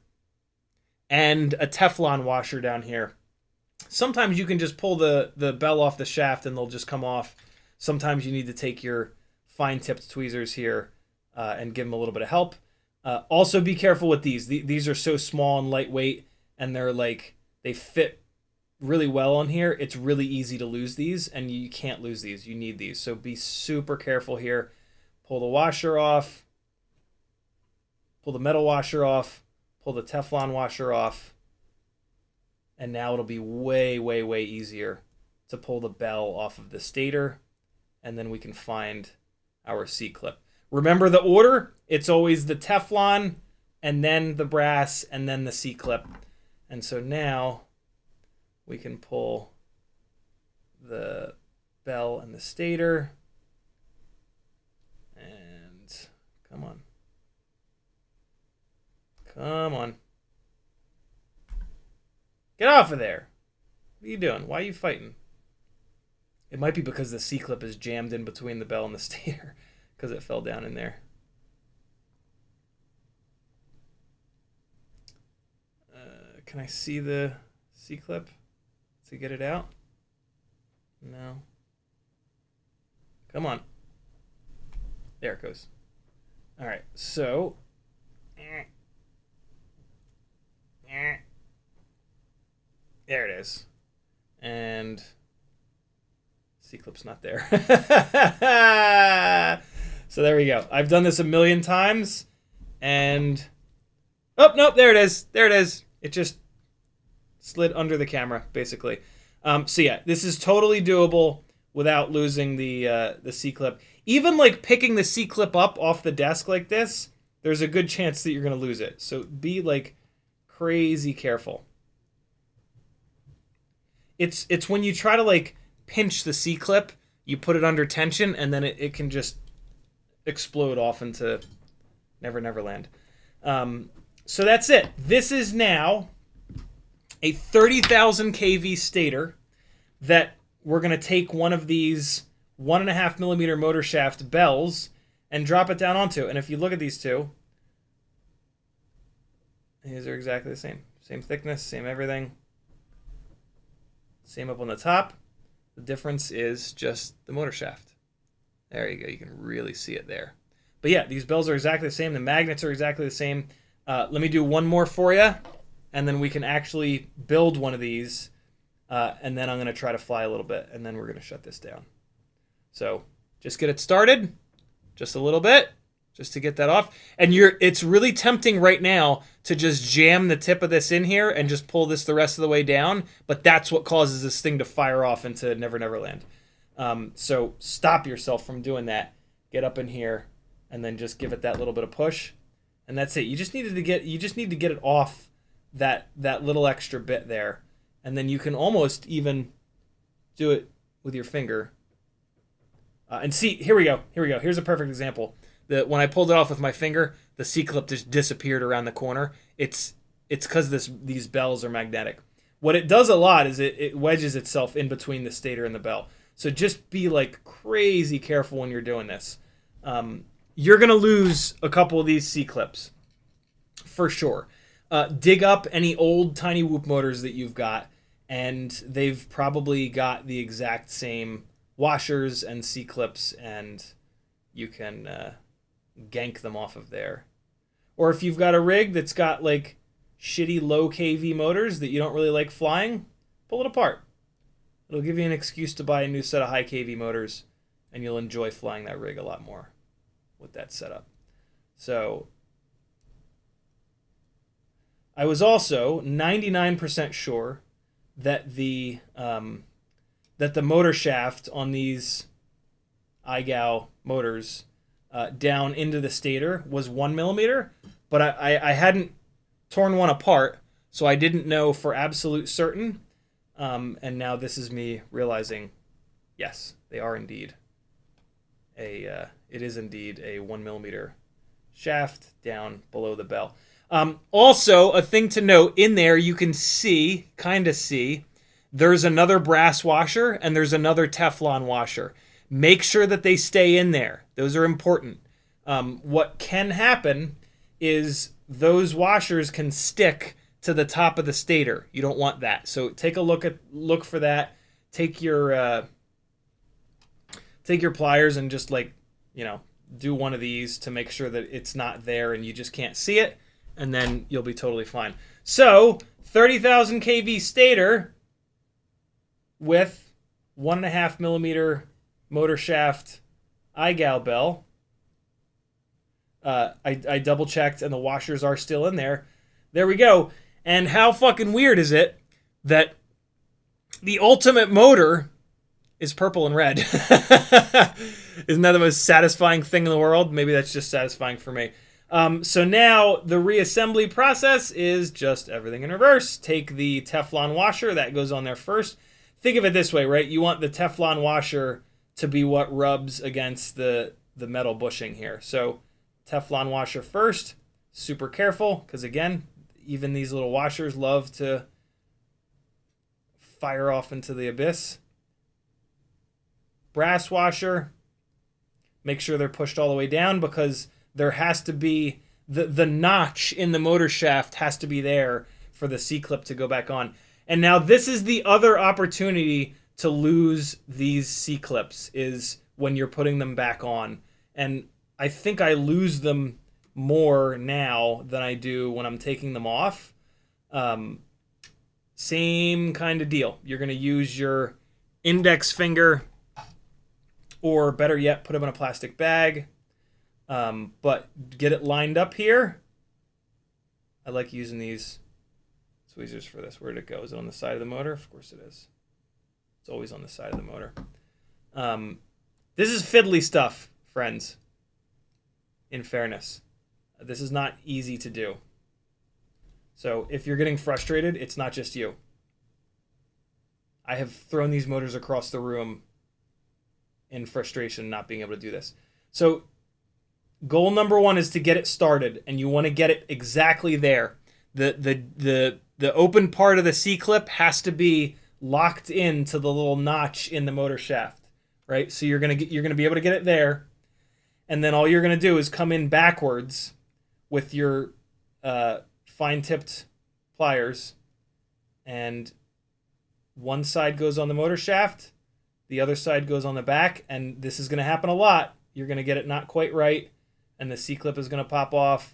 and a Teflon washer down here. Sometimes you can just pull the bell off the shaft and they'll just come off. Sometimes you need to take your fine-tipped tweezers here and give them a little bit of help. Also be careful with these. These are so small and lightweight, and they fit really well on here. It's really easy to lose these, and you can't lose these. You need these. So be super careful here. Pull the washer off. Pull the metal washer off. Pull the Teflon washer off. And now it'll be way, way, way easier to pull the bell off of the stator. And then we can find our C-clip. Remember the order? It's always the Teflon, and then the brass, and then the C-clip. And so now we can pull the bell and the stator. And come on. Come on. Get off of there. What are you doing? Why are you fighting? It might be because the C-clip is jammed in between the bell and the stator because it fell down in there. Can I see the C-clip to get it out? No. Come on. There it goes. All right, so there it is. And C-clip's not there. So there we go. I've done this a million times. And, oh, nope, there it is. There it is. It just slid under the camera, basically. So yeah, this is totally doable without losing the C-clip. Even like picking the C-clip up off the desk like this, there's a good chance that you're going to lose it. So be like crazy careful. It's when you try to like pinch the C-clip, you put it under tension, and then it can just explode off into Never Never Land. So that's it. This is now a 30,000 kV stator that we're going to take one of these 1.5 millimeter motor shaft bells and drop it down onto. And if you look at these two, these are exactly the same. Same thickness, same everything. Same up on the top. The difference is just the motor shaft. There you go. You can really see it there. But yeah, these bells are exactly the same. The magnets are exactly the same. Let me do one more for you, and then we can actually build one of these. And then I'm going to try to fly a little bit, and then we're going to shut this down. So just get it started, just a little bit, just to get that off. And it's really tempting right now to just jam the tip of this in here and just pull this the rest of the way down. But that's what causes this thing to fire off into Never Never Land. So stop yourself from doing that. Get up in here, and then just give it that little bit of push, and that's it. You just need to get it off that little extra bit there, and then you can almost even do it with your finger. And see, here we go. Here's a perfect example. When I pulled it off with my finger, the C-clip just disappeared around the corner. It's because these bells are magnetic. What it does a lot is it wedges itself in between the stator and the bell. So just be like crazy careful when you're doing this. You're going to lose a couple of these C-clips for sure. Dig up any old tiny whoop motors that you've got, and they've probably got the exact same washers and C-clips, and you can gank them off of there. Or if you've got a rig that's got like shitty low kV motors that you don't really like flying, pull it apart. It'll give you an excuse to buy a new set of high kV motors, and you'll enjoy flying that rig a lot more with that setup. So I was also 99% sure that the motor shaft on these iGal motors down into the stator was 1 millimeter, but I hadn't torn one apart, so I didn't know for absolute certain. And now this is me realizing, yes, they are indeed it is indeed a 1 millimeter shaft down below the bell. Also, a thing to note, in there you can kind of see, there's another brass washer and there's another Teflon washer. Make sure that they stay in there. Those are important. What can happen is those washers can stick to the top of the stator. You don't want that. So take a look for that. Take your pliers and just do one of these to make sure that it's not there and you just can't see it, and then you'll be totally fine. So 30,000 kV stator with 1.5 millimeter motor shaft iGal bell. I double checked and the washers are still in there. There we go. And how fucking weird is it that the ultimate motor is purple and red? Isn't that the most satisfying thing in the world? Maybe that's just satisfying for me. So now the reassembly process is just everything in reverse. Take the Teflon washer, that goes on there first. Think of it this way, right? You want the Teflon washer to be what rubs against the metal bushing here. So Teflon washer first, super careful, because again, even these little washers love to fire off into the abyss. Brass washer, make sure they're pushed all the way down, because there has to be the notch in the motor shaft has to be there for the C-clip to go back on. And now this is the other opportunity to lose these C-clips, is when you're putting them back on. And I think I lose them more now than I do when I'm taking them off. Same kind of deal. You're going to use your index finger, or better yet, put them in a plastic bag. But get it lined up here. I like using these tweezers for this. Where'd it go? Is it on the side of the motor? Of course it is. It's always on the side of the motor. This is fiddly stuff, friends. In fairness, this is not easy to do. So if you're getting frustrated, it's not just you. I have thrown these motors across the room in frustration not being able to do this. So goal number one is to get it started, and you want to get it exactly there. The open part of the C-clip has to be locked into the little notch in the motor shaft, right? So you're gonna be able to get it there, and then all you're gonna do is come in backwards with your fine-tipped pliers, and one side goes on the motor shaft, the other side goes on the back, and this is gonna happen a lot. You're gonna get it not quite right, and the C-clip is gonna pop off,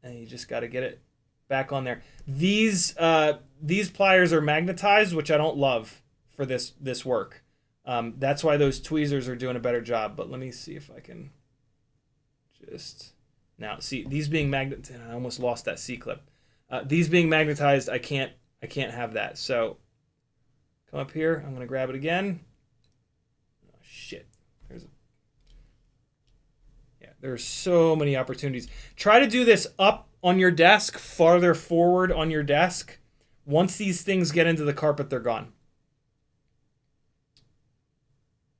and you just got to get it back on there. These pliers are magnetized, which I don't love for this work. That's why those tweezers are doing a better job. But let me see if I can just now see these being magnetized. I almost lost that C-clip. These being magnetized, I can't have that. So come up here. I'm gonna grab it again. Oh shit! There's so many opportunities. Try to do this up on your desk, farther forward on your desk. Once these things get into the carpet, they're gone.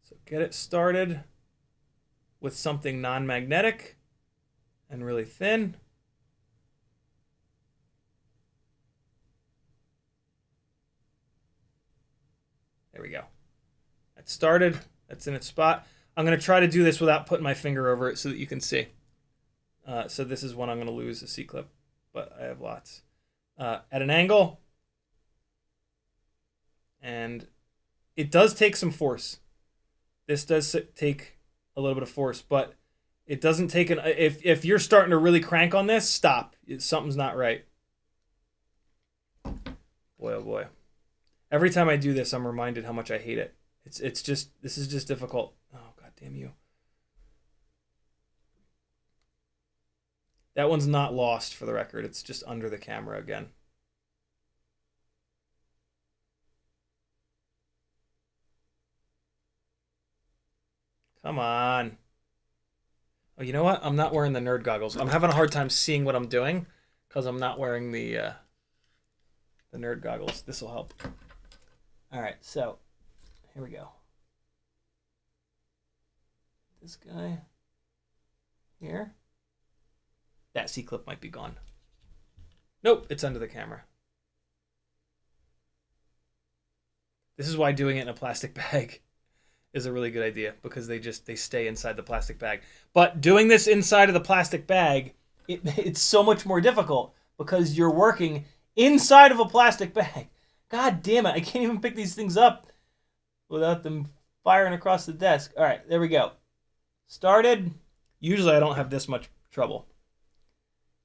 So get it started with something non-magnetic and really thin. There we go. That's started. That's in its spot. I'm going to try to do this without putting my finger over it so that you can see. So this is when I'm going to lose a C-clip, but I have lots. At an angle. And it does take some force. This does take a little bit of force, but it doesn't take an... If you're starting to really crank on this, stop. Something's not right. Boy, oh boy. Every time I do this, I'm reminded how much I hate it. It's just... This is just difficult. Oh, God damn you. That one's not lost, for the record. It's just under the camera again. Come on. Oh, you know what? I'm not wearing the nerd goggles. I'm having a hard time seeing what I'm doing because I'm not wearing the nerd goggles. This will help. All right, so here we go. This guy here. That C-clip might be gone. Nope, it's under the camera. This is why doing it in a plastic bag is a really good idea, because they stay inside the plastic bag. But doing this inside of the plastic bag, it's so much more difficult because you're working inside of a plastic bag. God damn it, I can't even pick these things up without them firing across the desk. All right, there we go. Started. Usually I don't have this much trouble.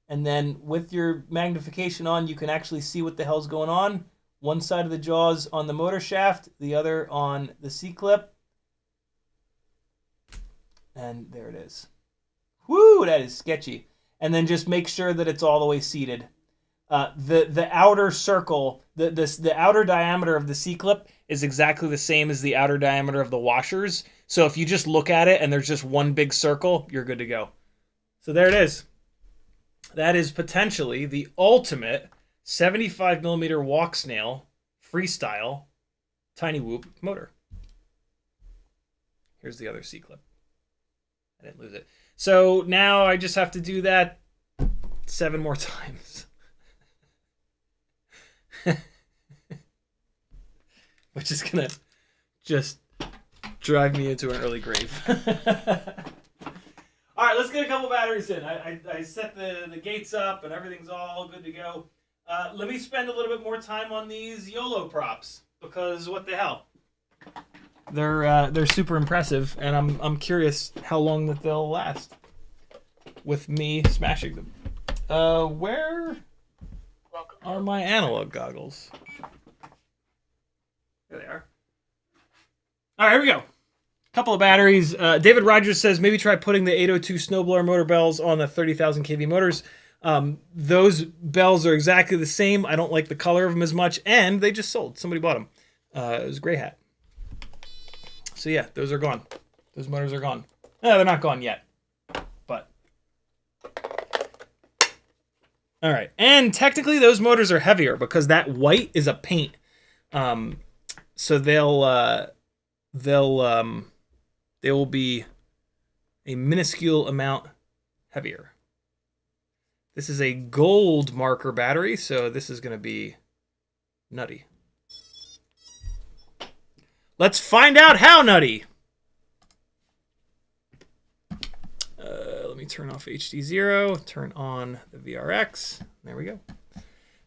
And then with your magnification on, you can actually see what the hell's going on. One side of the jaw's on the motor shaft, the other on the C-clip. And there it is. Woo, that is sketchy. And then just make sure that it's all the way seated. The outer circle, the outer diameter of the C-clip is exactly the same as the outer diameter of the washers. So if you just look at it and there's just one big circle, you're good to go. So there it is. That is potentially the ultimate 75mm WALKSNAIL Freestyle Tiny Whoop motor. Here's the other C-clip. I didn't lose it. So now I just have to do that 7 more times. Which is gonna just drive me into an early grave. All right, let's get a couple batteries in. I set the gates up and everything's all good to go. Let me spend a little bit more time on these YOLO props because what the hell? They're super impressive, and I'm curious how long that they'll last with me smashing them. Where are my analog goggles? There they are. All right, here we go. Couple of batteries. David Rogers says maybe try putting the 802 snowblower motor bells on the 30,000 kV motors. Those bells are exactly the same. I don't like the color of them as much, and they just sold. Somebody bought them. It was a gray hat. So yeah, those are gone. Those motors are gone. No, they're not gone yet, but all right. And technically, those motors are heavier because that white is a paint. So they will be a minuscule amount heavier. This is a gold marker battery, so this is going to be nutty. Let's find out how nutty. Let me turn off HD0, turn on the VRX. There we go.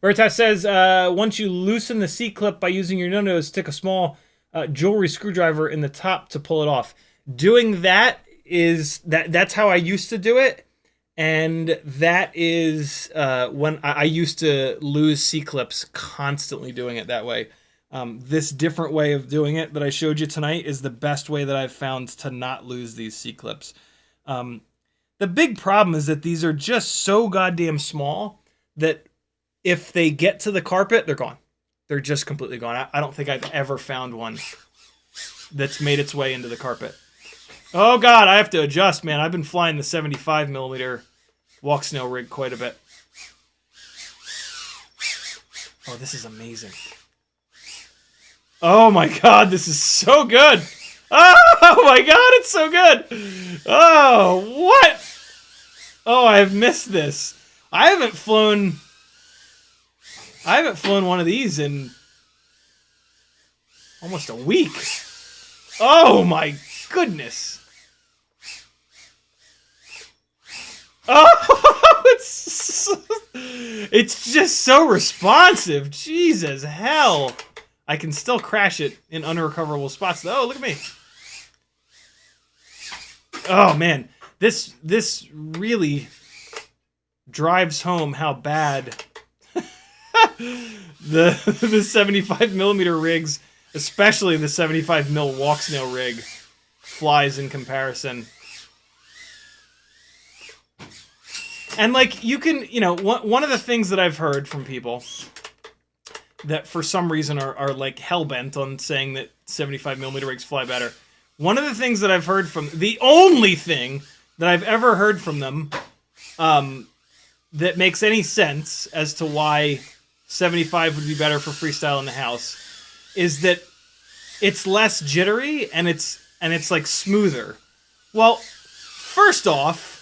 Veritas says, once you loosen the C-clip by using your no-nos, stick a small jewelry screwdriver in the top to pull it off. Doing that is, that's how I used to do it. And that is when I used to lose C-clips constantly doing it that way. This different way of doing it that I showed you tonight is the best way that I've found to not lose these C-clips. The big problem is that these are just so goddamn small that if they get to the carpet, they're gone. They're just completely gone. I don't think I've ever found one that's made its way into the carpet. Oh God, I have to adjust, man. I've been flying the 75mm WALKSNAIL rig quite a bit. Oh, this is amazing. Oh my God, this is so good. Oh my God, it's so good. Oh, what? Oh, I've missed this. I haven't flown one of these in almost a week. Oh my goodness. Oh, it's just so responsive. Jesus hell. I can still crash it in unrecoverable spots. Oh, look at me. Oh man, this really drives home how bad the 75mm rigs, especially the 75mm WALKSNAIL rig, flies in comparison. And like you can, you know, one of the things that I've heard from people that for some reason are like hell-bent on saying that 75mm rigs fly better. One of the things that I've heard from, the only thing that I've ever heard from them that makes any sense as to why 75 would be better for freestyle in the house is that it's less jittery and it's like smoother. Well, first off,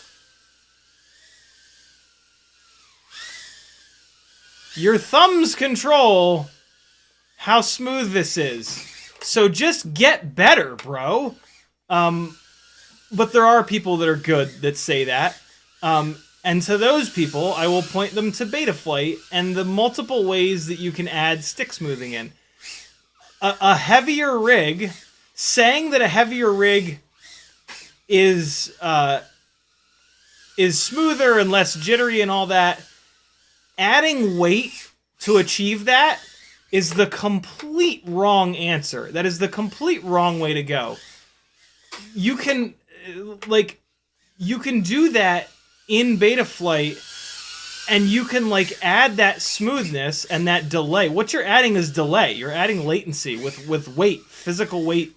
your thumbs control how smooth this is. So just get better, bro. But there are people that are good that say that. And to those people, I will point them to Betaflight and the multiple ways that you can add stick smoothing in. A heavier rig, saying that a heavier rig is smoother and less jittery and all that, adding weight to achieve that is the complete wrong answer. That is the complete wrong way to go. You can, like, you can do that in Betaflight, and you can, like, add that smoothness and that delay. What you're adding is delay. You're adding latency with weight, physical weight.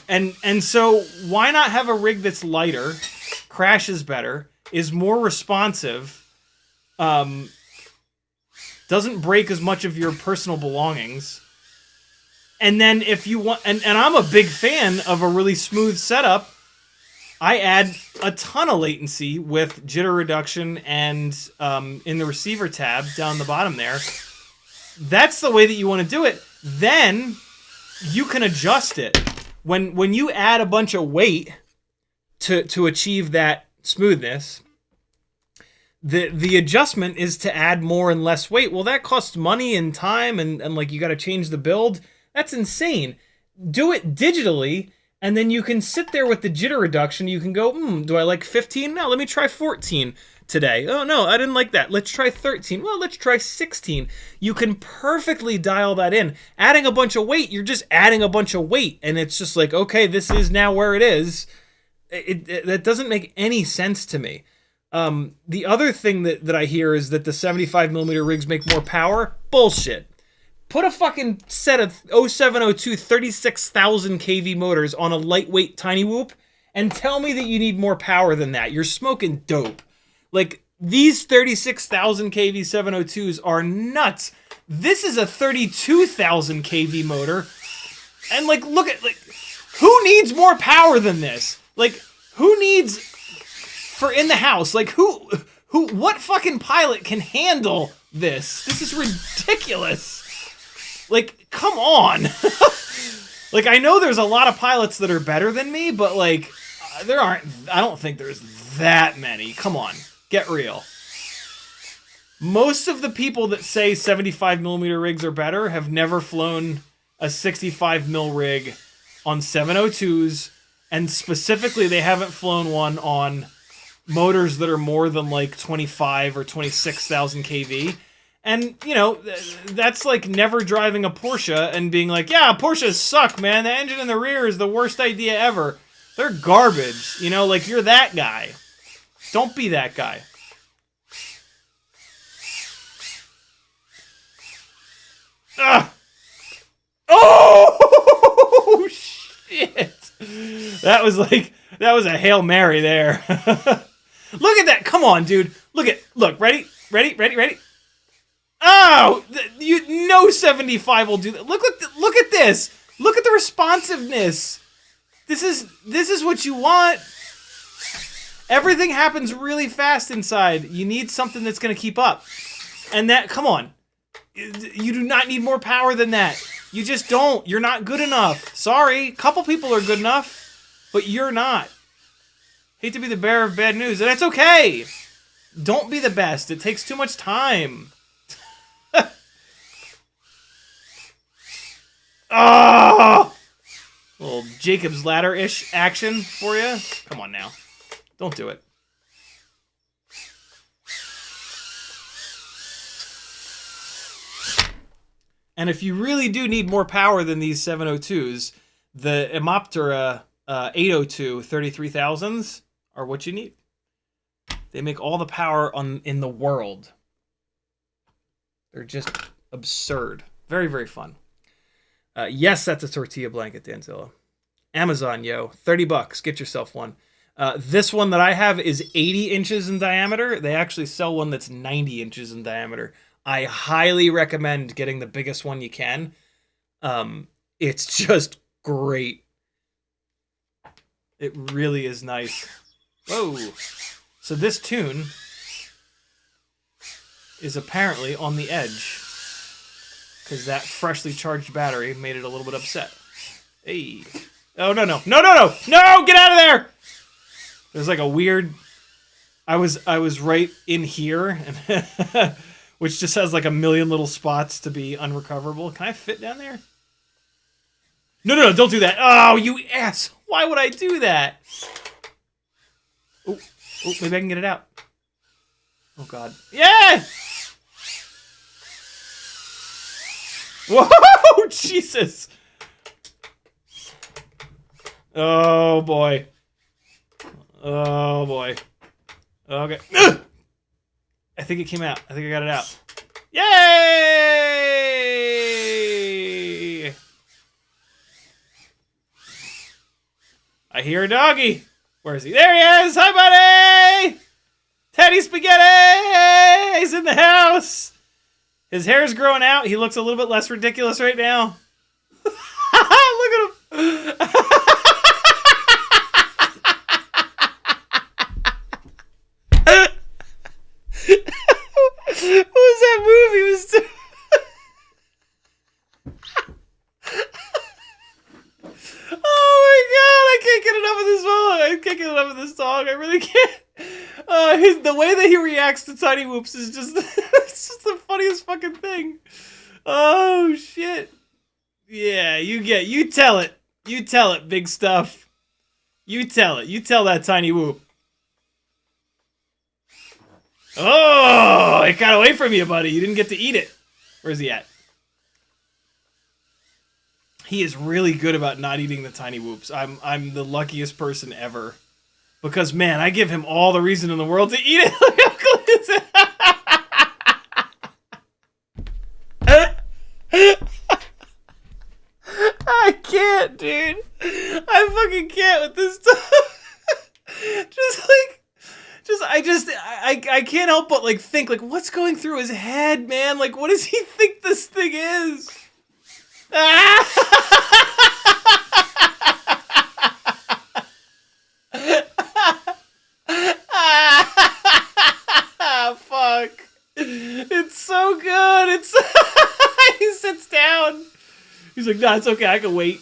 And so why not have a rig that's lighter, crashes better, is more responsive, doesn't break as much of your personal belongings. And then if you want, and I'm a big fan of a really smooth setup. I add a ton of latency with jitter reduction and in the receiver tab down the bottom there. That's the way that you want to do it. Then you can adjust it. When you add a bunch of weight to achieve that smoothness, the adjustment is to add more and less weight. Well, that costs money and time, and like you got to change the build. That's insane. Do it digitally, and then you can sit there with the jitter reduction. You can go, do I like 15? No, let me try 14 today. Oh, no, I didn't like that. Let's try 13. Well, let's try 16. You can perfectly dial that in. Adding a bunch of weight, you're just adding a bunch of weight, and it's just like, okay, this is now where it is. That doesn't make any sense to me. The other thing that I hear is that the 75mm rigs make more power. Bullshit. Put a fucking set of 0702 36,000 kV motors on a lightweight tiny whoop and tell me that you need more power than that. You're smoking dope. Like, these 36,000 kV 702s are nuts. This is a 32,000 kV motor. And like, look at, like, who needs more power than this? Like, who needs for in the house? Like, what fucking pilot can handle this? This is ridiculous. Like, come on. Like, I know there's a lot of pilots that are better than me, but like, I don't think there's that many. Come on, get real. Most of the people that say 75mm rigs are better have never flown a 65mm rig on 702s, and specifically they haven't flown one on motors that are more than like 25 or 26,000 kV. And, you know, that's like never driving a Porsche and being like, yeah, Porsches suck, man. The engine in the rear is the worst idea ever. They're garbage. You know, like, you're that guy. Don't be that guy. Ugh. Oh, shit. That was a Hail Mary there. Look at that. Come on, dude. Look, ready? Oh, you know 75 will do that. Look at this. Look at the responsiveness. This is what you want. Everything happens really fast inside. You need something that's going to keep up. And that, come on. You do not need more power than that. You just don't. You're not good enough. Sorry. A couple people are good enough, but you're not. Hate to be the bearer of bad news, and that's okay. Don't be the best. It takes too much time. Oh! Little Jacob's Ladder-ish action for you. Come on now. Don't do it. And if you really do need more power than these 702s, the Emoptera 802 33,000s are what you need. They make all the power in the world. They're just absurd. Very, very fun. Yes, that's a tortilla blanket, Danzilla. Amazon, yo. $30. Get yourself one. This one that I have is 80 inches in diameter. They actually sell one that's 90 inches in diameter. I highly recommend getting the biggest one you can. It's just great. It really is nice. Whoa. So this tune is apparently on the edge, because that freshly charged battery made it a little bit upset. Hey. Oh, no. No, get out of there! There's like a weird... I was right in here, and which just has like a million little spots to be unrecoverable. Can I fit down there? No, don't do that. Oh, you ass. Why would I do that? Oh, maybe I can get it out. Oh, God. Yeah! Whoa, Jesus. Oh, boy. Oh, boy. Okay. I think it came out. I think I got it out. Yay! I hear a doggy. Where is he? There he is! Hi, buddy! Teddy Spaghetti! He's in the house! His hair's growing out. He looks a little bit less ridiculous right now. Look at him! if he was still... Oh my god, I can't get enough of this song. I can't get enough of this song. I really can't. The way that he reacts to tiny whoops is just, it's just the funniest fucking thing. Oh shit. Yeah, you tell it. You tell it, big stuff. You tell it. You tell that tiny whoop. Oh, it got away from you, buddy. You didn't get to eat it. Where's he at? He is really good about not eating the tiny whoops. I'm the luckiest person ever. Because, man, I give him all the reason in the world to eat it. Look how close it is. I can't, dude. I fucking can't with this stuff. I can't help but, like, think, like, what's going through his head, man? Like, what does he think this thing is? Fuck. It's so good. It's he sits down. He's like, nah, it's okay. I can wait.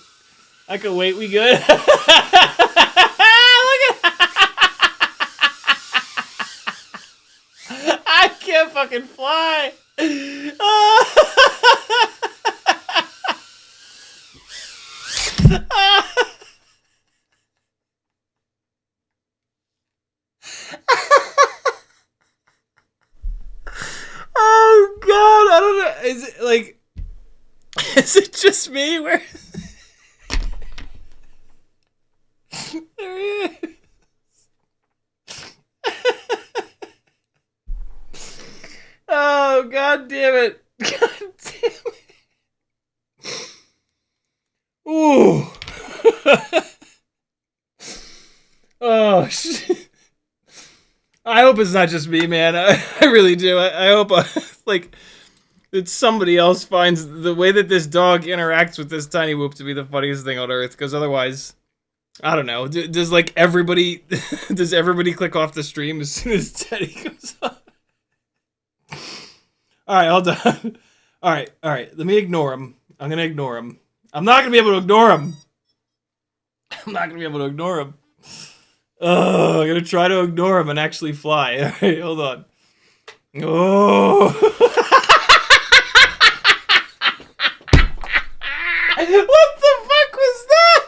I can wait. We good. Look at I can't fucking fly. Oh god, I don't know. Is it like, is it just me? Where there he is. Oh god damn it. God damn it. Ooh. Oh shit. I hope it's not just me, man. I really do. I hope like that somebody else finds the way that this dog interacts with this tiny whoop to be the funniest thing on earth. Because otherwise, I don't know. Does like everybody does everybody click off the stream as soon as Teddy comes on? All right, hold on. All right. Let me ignore him. I'm gonna ignore him. I'm not gonna be able to ignore him. I'm not gonna be able to ignore him. Oh, I'm gonna try to ignore him and actually fly. All right, hold on. Oh. What the fuck was that?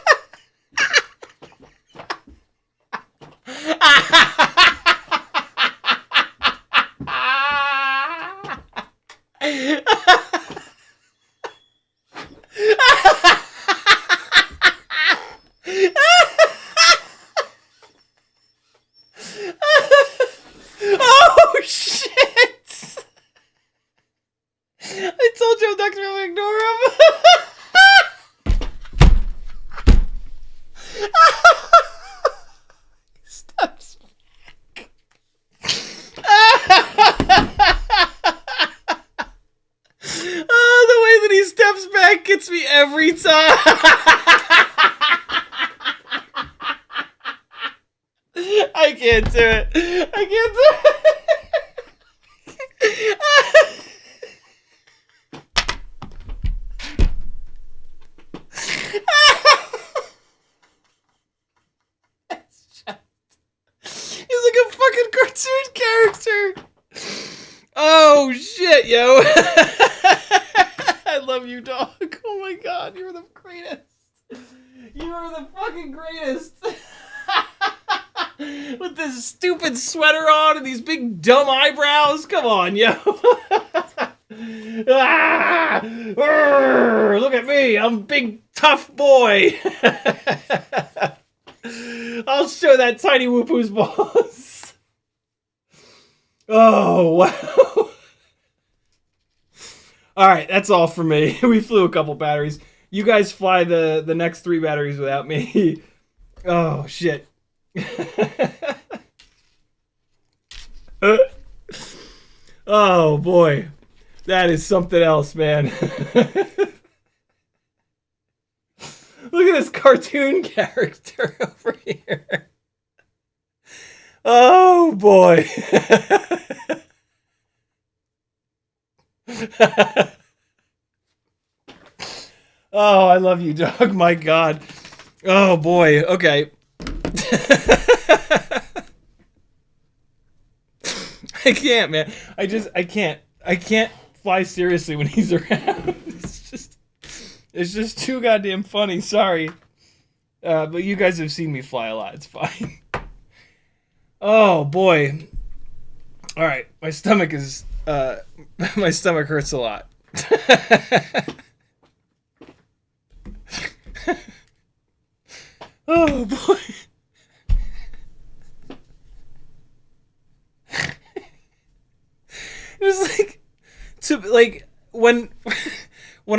Oh shit! I told you I'm not gonna be able to ignore him. He steps back. Oh, the way that he steps back gets me every time. I can't do it. I can't do it. He's like a fucking cartoon character. Oh shit, yo. I love you, dog. Oh my god, you're the greatest. You are the fucking greatest. With this stupid sweater on and these big dumb eyebrows. Come on, yo. Ah! Urgh! Look at me. I'm a big tough boy. I'll show that tiny whoop-who's balls. Oh, wow. Alright, that's all for me. We flew a couple batteries. You guys fly the next 3 batteries without me. Oh, shit. Oh, boy. That is something else, man. Look at this cartoon character over here. Oh, boy. Oh, I love you, dog. My God. Oh boy. Okay. I can't, man. I can't. I can't fly seriously when he's around. It's just too goddamn funny. Sorry. But you guys have seen me fly a lot. It's fine. Oh boy. All right. My stomach is my stomach hurts a lot. Oh boy. It was like when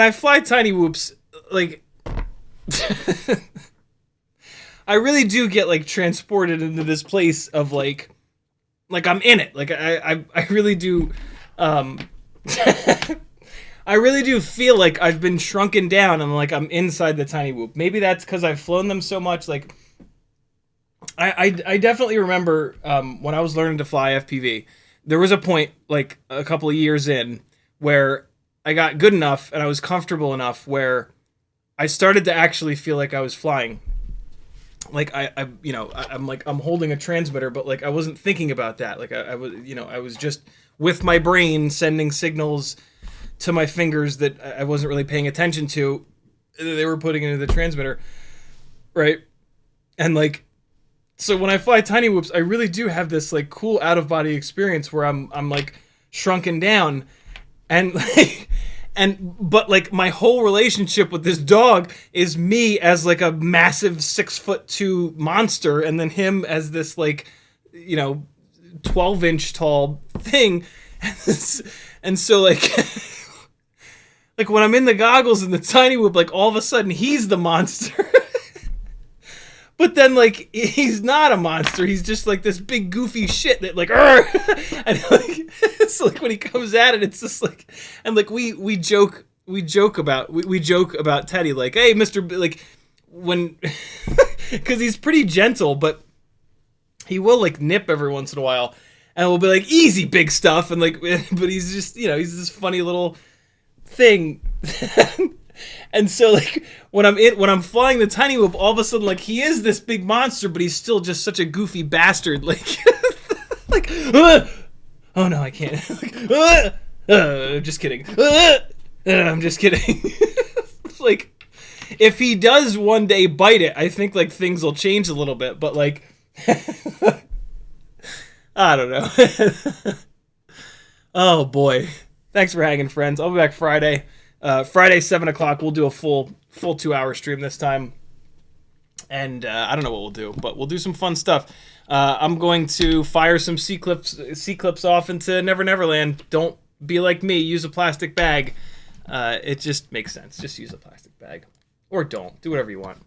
I fly tiny whoops, like I really do get like transported into this place of like I'm in it. Like I really do I really do feel like I've been shrunken down and like I'm inside the tiny whoop. Maybe that's because I've flown them so much. Like I definitely remember when I was learning to fly FPV, there was a point like a couple of years in where I got good enough and I was comfortable enough where I started to actually feel like I was flying. Like I'm holding a transmitter, but like I wasn't thinking about that. Like I was just with my brain sending signals to my fingers that I wasn't really paying attention to. They were putting into the transmitter, right? And like, so when I fly tiny whoops, I really do have this like cool out of body experience where I'm like shrunken down, and like, but like my whole relationship with this dog is me as like a massive 6'2" monster, and then him as this like 12-inch tall thing, and so like. Like when I'm in the goggles and the tiny whoop, like all of a sudden he's the monster. But then like he's not a monster. He's just like this big goofy shit that like, and like it's like when he comes at it, it's just like, and like we joke about Teddy, like, hey, Mr. like when, because he's pretty gentle, but he will like nip every once in a while, and we'll be like, easy, big stuff, and like, but he's just he's this funny little thing. And so like when I'm flying the tiny whoop, all of a sudden like he is this big monster, but he's still just such a goofy bastard, like like oh no, I can't. Like, I'm just kidding. I'm just kidding. Like if he does one day bite it, I think like things will change a little bit, but like I don't know. Oh boy. Thanks for hanging, friends. I'll be back Friday. Friday, 7 o'clock. We'll do a full 2-hour stream this time. And I don't know what we'll do, but we'll do some fun stuff. I'm going to fire some C-clips off into Never Never Land. Don't be like me. Use a plastic bag. It just makes sense. Just use a plastic bag. Or don't. Do whatever you want.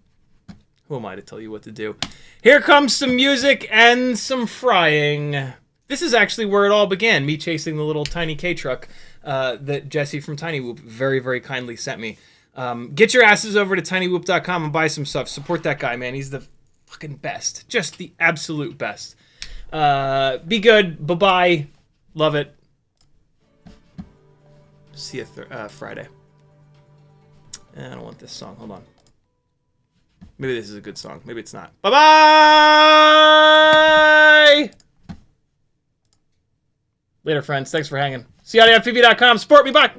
Who am I to tell you what to do? Here comes some music and some frying. This is actually where it all began, me chasing the little tiny K-truck that Jesse from Tiny Whoop very, very kindly sent me. Get your asses over to tinywhoop.com and buy some stuff. Support that guy, man. He's the fucking best. Just the absolute best. Be good. Bye-bye. Love it. See you Friday. I don't want this song. Hold on. Maybe this is a good song. Maybe it's not. Bye-bye! Later, friends. Thanks for hanging. CiottiFPV.com. Support me. Bye.